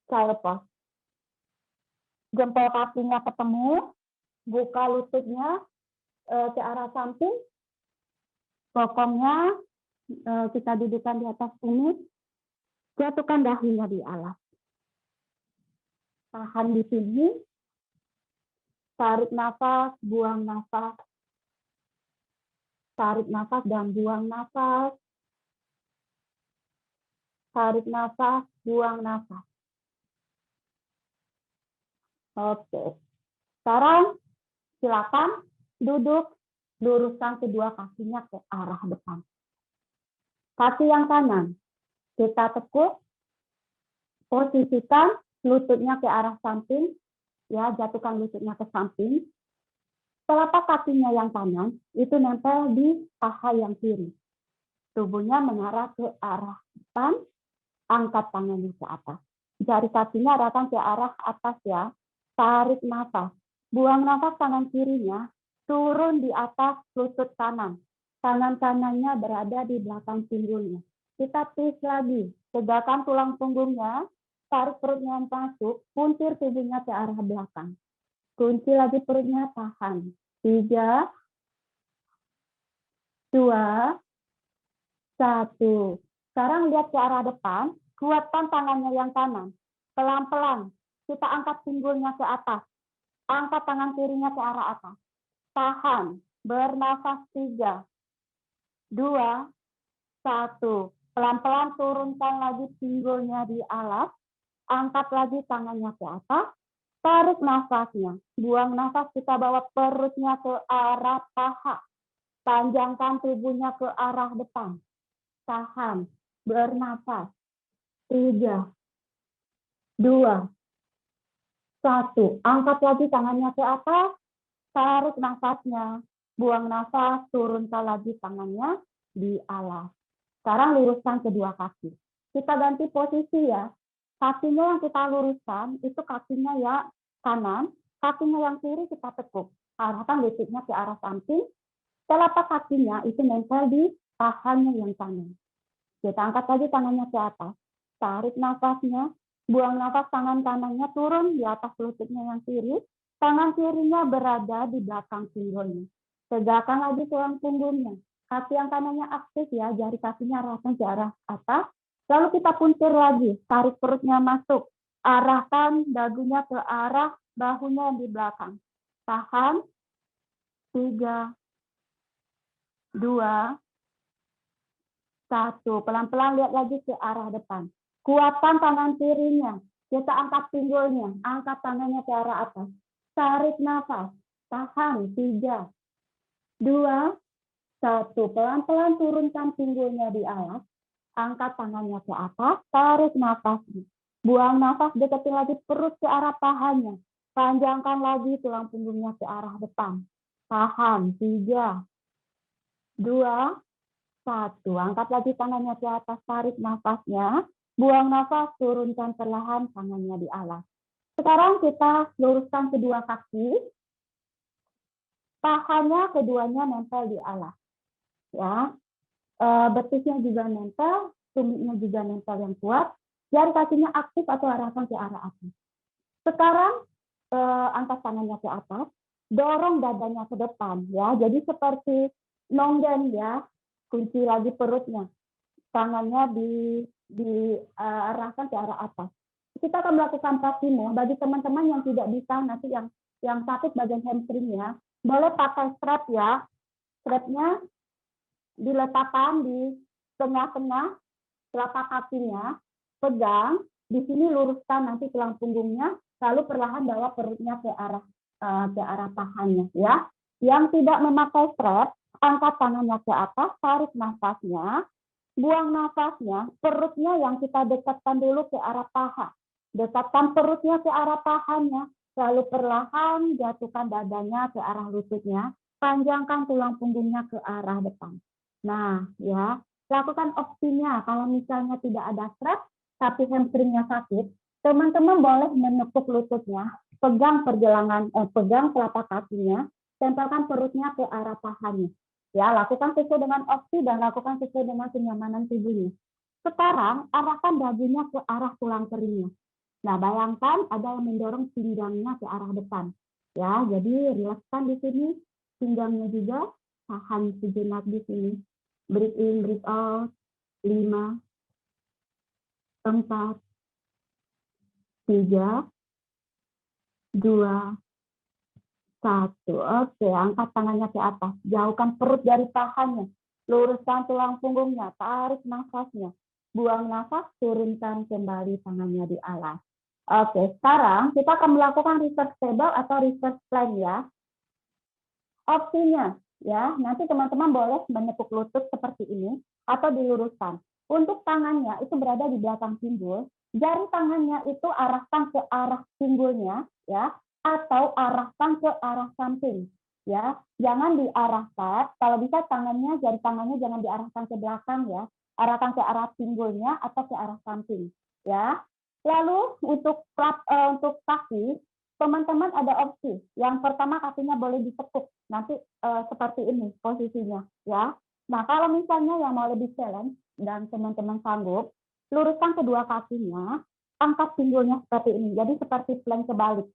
child pose. Jempol kakinya ketemu, buka lututnya ke arah samping, bokongnya kita dudukkan di atas tumit, jatuhkan dahinya di alas. Tahan di sini, tarik nafas, buang nafas, tarik nafas dan buang nafas, tarik nafas, buang nafas. Oke, sekarang silakan duduk, luruskan kedua kakinya ke arah depan. Kaki yang kanan, kita tekuk, posisikan lututnya ke arah samping, ya, jatuhkan lututnya ke samping. Telapak kakinya yang kanan itu nempel di paha yang kiri. Tubuhnya mengarah ke arah depan, angkat tangannya ke atas. jari kakinya arahkan ke arah atas ya. Tarik nafas. Buang nafas tangan kirinya turun di atas lutut kanan. Tangan kanannya berada di belakang pinggulnya. Kita twist lagi. Tegakkan tulang punggungnya. Tarik perutnya masuk. Puntir tubuhnya ke arah belakang. Kunci lagi perutnya, tahan. 3, 2, 1. Sekarang lihat ke arah depan. Kuatkan tangannya yang kanan. Pelan-pelan. Kita angkat pinggulnya ke atas. Angkat tangan kirinya ke arah atas. Tahan. Bernafas 3, 2, 1. Pelan-pelan turunkan lagi pinggulnya di alas. Angkat lagi tangannya ke atas. Tarik nafasnya. Buang nafas, kita bawa perutnya ke arah paha. Panjangkan tubuhnya ke arah depan. Tahan. Bernafas. 3, 2, 1. Angkat lagi tangannya ke atas. Tarik nafasnya. Buang nafas, turunkan lagi tangannya di alas. Sekarang luruskan kedua kaki. Kita ganti posisi ya. Kakinya yang kita luruskan, itu kakinya ya kanan. Kakinya yang kiri kita tekuk. Arahkan lututnya ke arah samping. Telapak kakinya itu nempel di pahanya yang kanan. Kita angkat lagi tangannya ke atas. Tarik nafasnya. Buang nafas, tangan kanannya turun di atas lututnya yang kiri. Tangan kirinya berada di belakang pinggulnya. Tegakkan lagi tulang punggungnya. Kaki yang kanannya aktif ya, jari kakinya arahkan ke arah atas. Lalu kita puntir lagi, tarik perutnya masuk. Arahkan dagunya ke arah bahunya yang di belakang. Tahan. 3, 2, 1. Pelan-pelan lihat lagi ke arah depan. Kuatkan tangan kirinya. Kita angkat pinggulnya. Angkat tangannya ke arah atas. Tarik nafas. Tahan. 3, 2, 1. Pelan-pelan turunkan pinggulnya di alas. Angkat tangannya ke atas. Tarik nafasnya. Buang nafas, deketin lagi perut ke arah pahanya. Panjangkan lagi tulang punggungnya ke arah depan. Tahan. 3, 2, 1. Angkat lagi tangannya ke atas. Tarik nafasnya. Buang nafas, turunkan perlahan tangannya di alas. Sekarang kita luruskan kedua kaki. Pahanya keduanya nempel di alas. Ya, betisnya juga nempel, tumitnya juga nempel yang kuat. Jari kakinya aktif atau arahkan ke arah atas. Sekarang angkat tangannya ke atas, dorong dadanya ke depan ya. Jadi seperti nonggen ya. Kunci lagi perutnya. Tangannya diarahkan ke arah atas. Kita akan melakukan Prasimo. Bagi teman-teman yang tidak bisa nanti yang sakit bagian hamstringnya, boleh pakai strap ya. Strapnya diletakkan di tengah-tengah telapak kakinya, pegang, di sini luruskan nanti tulang punggungnya, lalu perlahan bawa perutnya ke arah pahanya ya. Yang tidak memakai strap, angkat tangannya ke atas, tarik nafasnya, buang nafasnya, perutnya yang kita dekatkan dulu ke arah paha. Dekatkan perutnya ke arah pahanya, lalu perlahan jatuhkan dadanya ke arah lututnya, panjangkan tulang punggungnya ke arah depan. Nah, ya, lakukan opsinya. Kalau misalnya tidak ada strap, tapi hamstringnya sakit, teman-teman boleh menepuk lututnya, pegang pegang telapak kakinya, tempelkan perutnya ke arah pahanya. Ya, lakukan sesuai dengan opsi dan lakukan sesuai dengan kenyamanan tubuhnya. Sekarang, arahkan dagunya ke arah tulang keringnya. Nah, bayangkan ada yang mendorong pinggangnya ke arah depan. Ya, jadi rilekskan di sini, pinggangnya juga, tahan sejenak di sini. Breathe in, breathe out. 5, 4, 3, 2, 1. Oke, angkat tangannya ke atas. Jauhkan perut dari pahanya. Luruskan tulang punggungnya. Tarik nafasnya. Buang nafas, turunkan kembali tangannya di alas. Oke, sekarang kita akan melakukan reverse table atau reverse plank ya. Opsinya, ya, nanti teman-teman boleh menepuk lutut seperti ini atau diluruskan. Untuk tangannya itu berada di belakang pinggul, jari tangannya itu arahkan ke arah pinggulnya, ya, atau arahkan ke arah samping, ya. Jangan diarahkan, kalau bisa tangannya, jari tangannya jangan diarahkan ke belakang, ya. Arahkan ke arah pinggulnya atau ke arah samping, ya. Lalu untuk kaki, teman-teman ada opsi. Yang pertama kakinya boleh ditekuk. Nanti seperti ini posisinya, ya. Nah, kalau misalnya yang mau lebih challenge dan teman-teman sanggup, luruskan kedua kakinya, angkat pinggulnya seperti ini. Jadi seperti plank kebalik,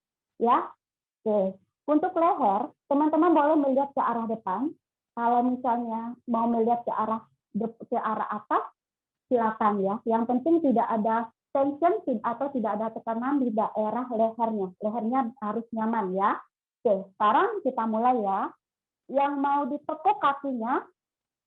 ya. Oke. Untuk leher, teman-teman boleh melihat ke arah depan. Kalau misalnya mau melihat ke arah atas, silakan ya. Yang penting tidak ada tension atau tidak ada tekanan di daerah lehernya. Lehernya harus nyaman ya. Oke, sekarang kita mulai ya. Yang mau ditekuk kakinya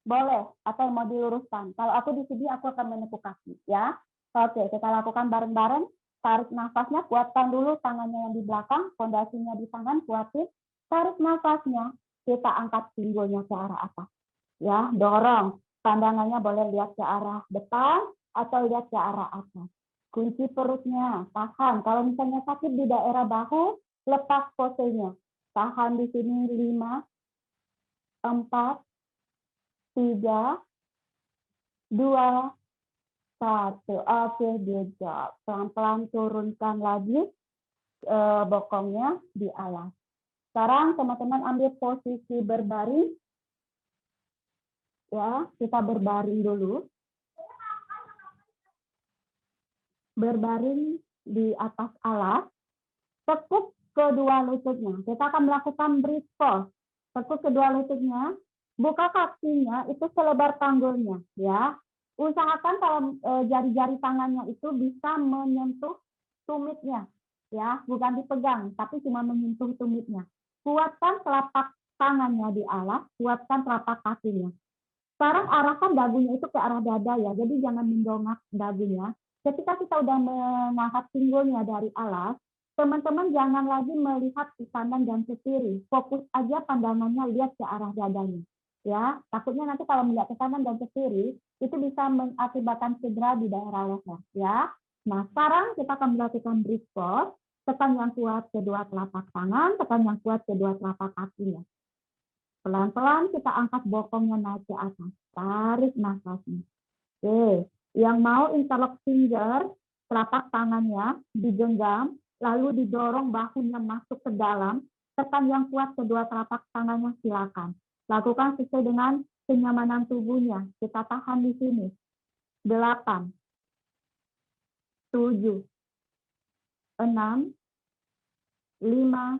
boleh atau mau diluruskan. Kalau aku di sini aku akan menekuk kaki ya. Oke, kita lakukan bareng-bareng. Tarik nafasnya, kuatkan dulu tangannya yang di belakang, fondasinya di tangan, kuatin. Tarik nafasnya, kita angkat pinggulnya ke arah atas. Ya, dorong. Pandangannya boleh lihat ke arah depan atau lihat ke arah atas. Kunci perutnya, tahan. Kalau misalnya sakit di daerah bahu, lepas posenya. Tahan di sini 5, 4, 3, 2, 1. Oke, good job. Pelan-pelan turunkan lagi bokongnya di alas. Sekarang teman-teman ambil posisi berbaring. Ya, kita berbaring dulu. Berbaring di atas alas, tekuk kedua lututnya. Kita akan melakukan bridge pose. Tekuk kedua lututnya, buka kakinya itu selebar panggulnya, ya. Usahakan kalau jari-jari tangannya itu bisa menyentuh tumitnya, ya, bukan dipegang, tapi cuma menyentuh tumitnya. Kuatkan telapak tangannya di alas, kuatkan telapak kakinya. Sekarang arahkan dagunya itu ke arah dada ya, jadi jangan mendongak dagunya. Ketika kita udah mengangkat pinggulnya dari alas, teman-teman jangan lagi melihat ke kanan dan ke kiri. Fokus aja pandangannya lihat ke arah dadanya. Ya, takutnya nanti kalau melihat ke kanan dan ke kiri, itu bisa mengakibatkan cedera di daerah leher. Ya, nah sekarang kita akan melakukan bridge pose. Tekan yang kuat kedua telapak tangan, tekan yang kuat kedua telapak kakinya. Pelan-pelan kita angkat bokongnya naik ke atas. Tarik nafasnya. Oke, yang mau interlock finger, telapak tangannya digenggam, lalu didorong bahunya masuk ke dalam, tekan yang kuat kedua telapak tangannya silakan. Lakukan sesuai dengan kenyamanan tubuhnya. Kita tahan di sini. 8, 7, 6, 5,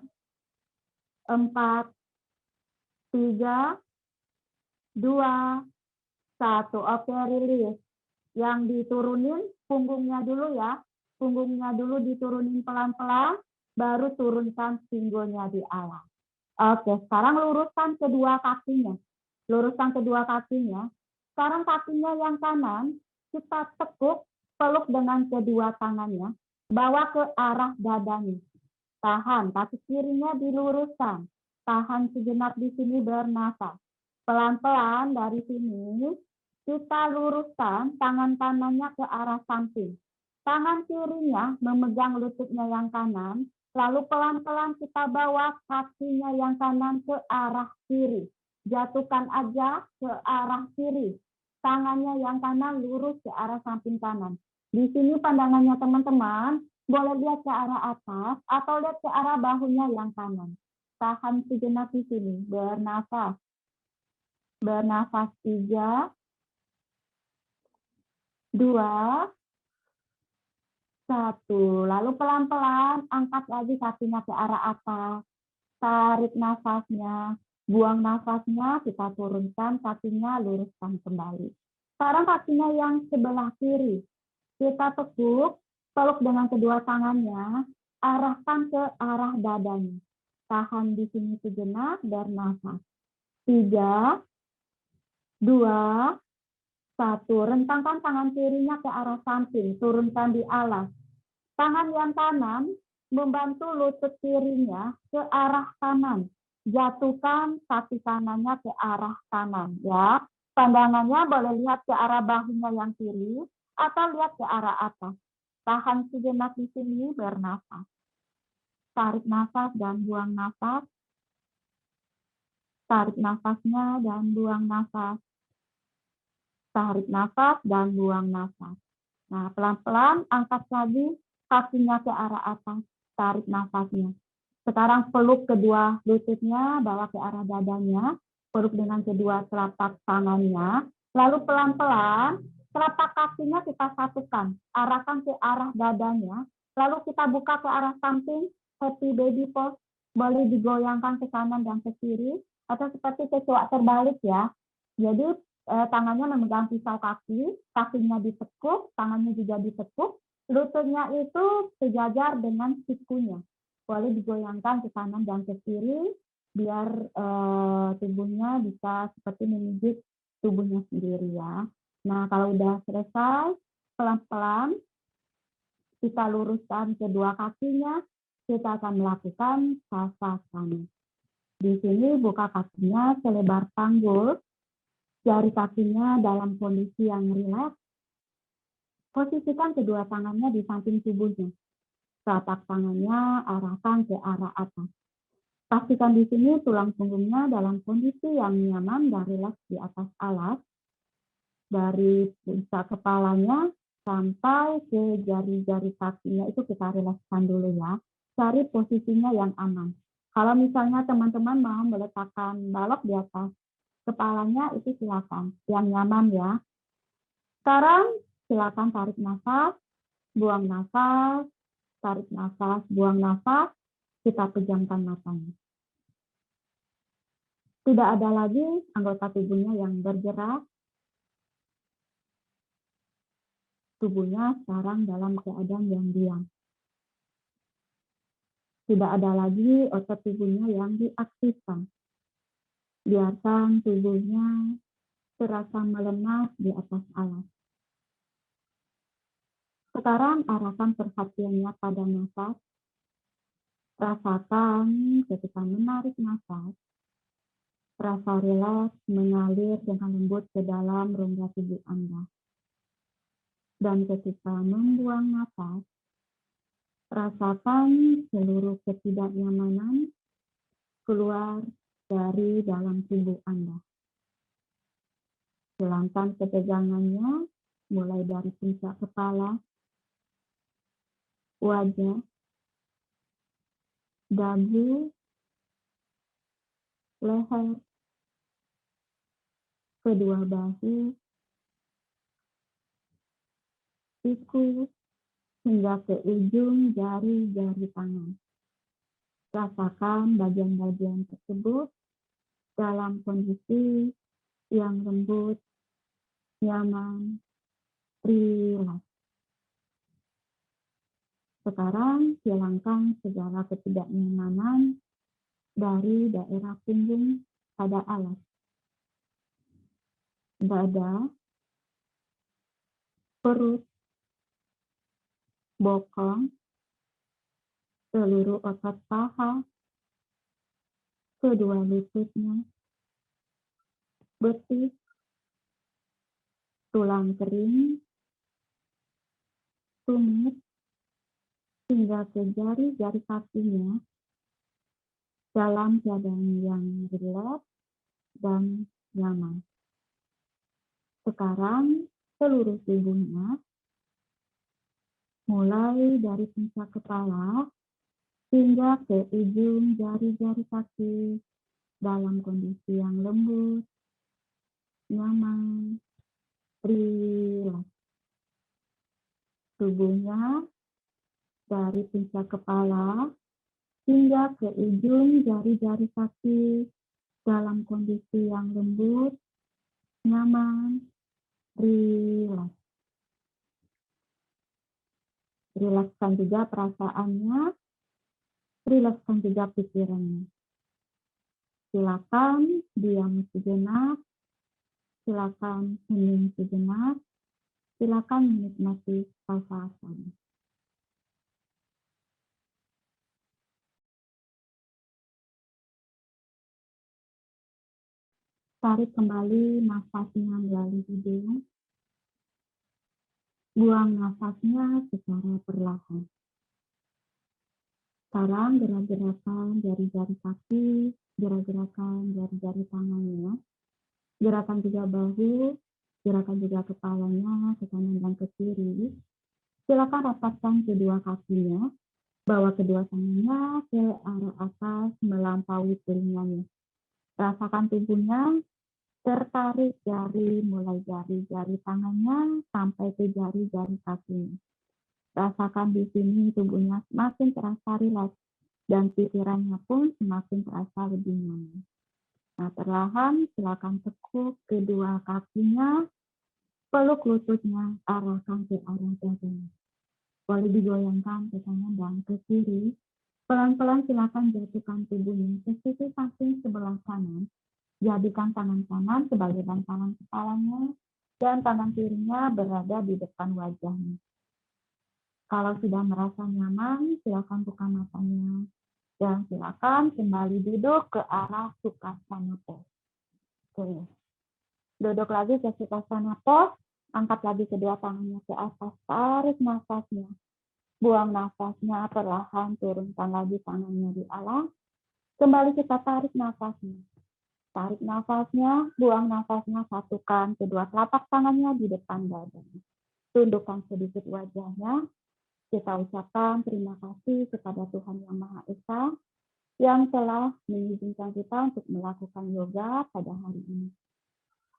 4, 3, 2, 1. Oke, rilis. Yang diturunin punggungnya dulu ya. Punggungnya dulu diturunin pelan-pelan, baru turunkan pinggulnya di alas. Oke, sekarang luruskan kedua kakinya. Luruskan kedua kakinya. Sekarang kakinya yang kanan, kita tekuk, peluk dengan kedua tangannya, bawa ke arah dadanya. Tahan, kaki kirinya diluruskan. Tahan sejenak di sini bernafas. Pelan-pelan dari sini, kita luruskan tangan kanannya ke arah samping. Tangan kirinya memegang lututnya yang kanan, lalu pelan-pelan kita bawa kakinya yang kanan ke arah kiri. Jatuhkan aja ke arah kiri. Tangannya yang kanan lurus ke arah samping kanan. Di sini pandangannya teman-teman, boleh lihat ke arah atas atau lihat ke arah bahunya yang kanan. Tahan sejenak di sini, bernafas. Bernafas 3, 2, 1. Lalu pelan-pelan angkat lagi kakinya ke arah atas. Tarik nafasnya, buang nafasnya, kita turunkan kakinya, luruskan kembali. Sekarang kakinya yang sebelah kiri. Kita tekuk, peluk dengan kedua tangannya, arahkan ke arah dadanya. Tahan di sini sejenak, bernafas. 3, 2, 1. Rentangkan tangan kirinya ke arah samping, turunkan di alas. Tangan yang kanan membantu lutut kirinya ke arah kanan. Jatuhkan kaki kanannya ke arah kanan. Ya, pandangannya boleh lihat ke arah bahunya yang kiri atau lihat ke arah atas. Tahan sejenak di sini, bernafas. Tarik nafas dan buang nafas. Tarik nafasnya dan buang nafas. Tarik nafas dan buang nafas. Nah, pelan-pelan angkat lagi kakinya ke arah atas, tarik nafasnya. Sekarang peluk kedua lututnya, bawa ke arah dadanya, peluk dengan kedua telapak tangannya, lalu pelan-pelan telapak kakinya kita satukan, arahkan ke arah dadanya, lalu kita buka ke arah samping, happy baby pose, boleh digoyangkan ke kanan dan ke kiri, atau seperti kecoak terbalik ya. Jadi tangannya memegang pisau kaki, kakinya ditekuk, tangannya juga ditekuk, lututnya itu sejajar dengan sikunya. Boleh digoyangkan ke kanan dan ke kiri, biar tubuhnya bisa seperti memijit tubuhnya sendiri ya. Nah, kalau udah selesai, pelan-pelan kita luruskan kedua kakinya, kita akan melakukan savasana. Di sini buka kakinya selebar panggul, jari kakinya dalam kondisi yang rileks. Posisikan kedua tangannya di samping tubuhnya. Telapak tangannya arahkan ke arah atas. Pastikan di sini tulang punggungnya dalam kondisi yang nyaman dan rileks di atas alas. Dari puncak kepalanya sampai ke jari-jari kakinya itu kita rilekskan dulu ya. Cari posisinya yang aman. Kalau misalnya teman-teman mau meletakkan balok di atas kepalanya, itu silakan. Yang nyaman ya. Sekarang silakan tarik nafas, buang nafas, tarik nafas, buang nafas. Kita pejamkan matanya. Tidak ada lagi anggota tubuhnya yang bergerak. Tubuhnya sekarang dalam keadaan yang diam. Tidak ada lagi otot tubuhnya yang diaktifkan. Biarkan tubuhnya terasa melemas di atas alas. Sekarang arahkan perhatiannya pada nafas. Rasakan ketika menarik nafas, rasa rileks mengalir dengan lembut ke dalam rongga tubuh Anda. Dan ketika membuang nafas, rasakan seluruh ketidaknyamanan keluar dari dalam tubuh Anda. Hilangkan ketegangannya mulai dari puncak kepala, wajah, dagu, leher, kedua bahu, siku, hingga ke ujung jari-jari tangan. Rasakan bagian-bagian tersebut dalam kondisi yang lembut, nyaman, rileks. Sekarang hilangkan segala ketidaknyamanan dari daerah punggung pada alas. Dada, perut, bokong, seluruh otot paha, kedua lututnya, betis, tulang kering, tumit, hingga ke jari-jari kakinya dalam keadaan yang rileks dan nyaman. Sekarang seluruh tubuhnya, mulai dari puncak kepala hingga ke ujung jari-jari kaki dalam kondisi yang lembut, nyaman, rileks. Tubuhnya dari puncak kepala hingga ke ujung jari-jari kaki dalam kondisi yang lembut, nyaman, rileks. Rilekskan juga perasaannya, rilekskan juga pikirannya. Silakan diam sejenak, silakan hening sejenak, silakan menikmati savasana. Tarik kembali nafasnya melalui hidung. Buang nafasnya secara perlahan. Sekarang gerak-gerakan jari-jari kaki, gerak-gerakan jari-jari tangannya, gerakan juga bahu, gerakan juga kepalanya ke kanan dan ke kiri. Silakan rapatkan kedua kakinya, bawa kedua tangannya ke arah atas melampaui telinganya. Rasakan tubuhnya tertarik dari mulai jari-jari tangannya sampai ke jari-jari kakinya. Rasakan di sini tubuhnya semakin terasa rileks dan pikirannya pun semakin terasa lebih nyaman. Nah, perlahan silakan tekuk kedua kakinya, peluk lututnya, arahkan ke arah dadanya. Boleh digoyangkan ke kanan dan ke kiri. Pelan-pelan silakan jatuhkan tubuhnya ke sisi samping sebelah kanan. Jadikan tangan kanan sebagai bantalan kepalanya dan tangan kirinya berada di depan wajahnya. Kalau sudah merasa nyaman, silakan buka matanya. Dan silakan kembali duduk ke arah Sukhasana Pose. Oke. Duduk lagi ke Sukhasana Pose. Angkat lagi kedua tangannya ke atas. Tarik nafasnya. Buang nafasnya perlahan. Turunkan lagi tangannya di alas. Kembali kita tarik nafasnya. Tarik nafasnya. Buang nafasnya. Satukan kedua telapak tangannya di depan dadanya. Tundukkan sedikit wajahnya. Kita ucapkan terima kasih kepada Tuhan Yang Maha Esa yang telah mengizinkan kita untuk melakukan yoga pada hari ini.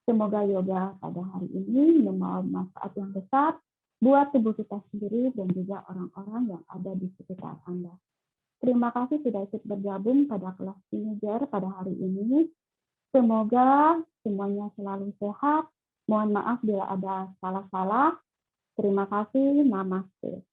Semoga yoga pada hari ini membawa manfaat yang besar buat tubuh kita sendiri dan juga orang-orang yang ada di sekitar Anda. Terima kasih sudah ikut bergabung pada kelas teenager pada hari ini. Semoga semuanya selalu sehat. Mohon maaf bila ada salah-salah. Terima kasih. Namaste.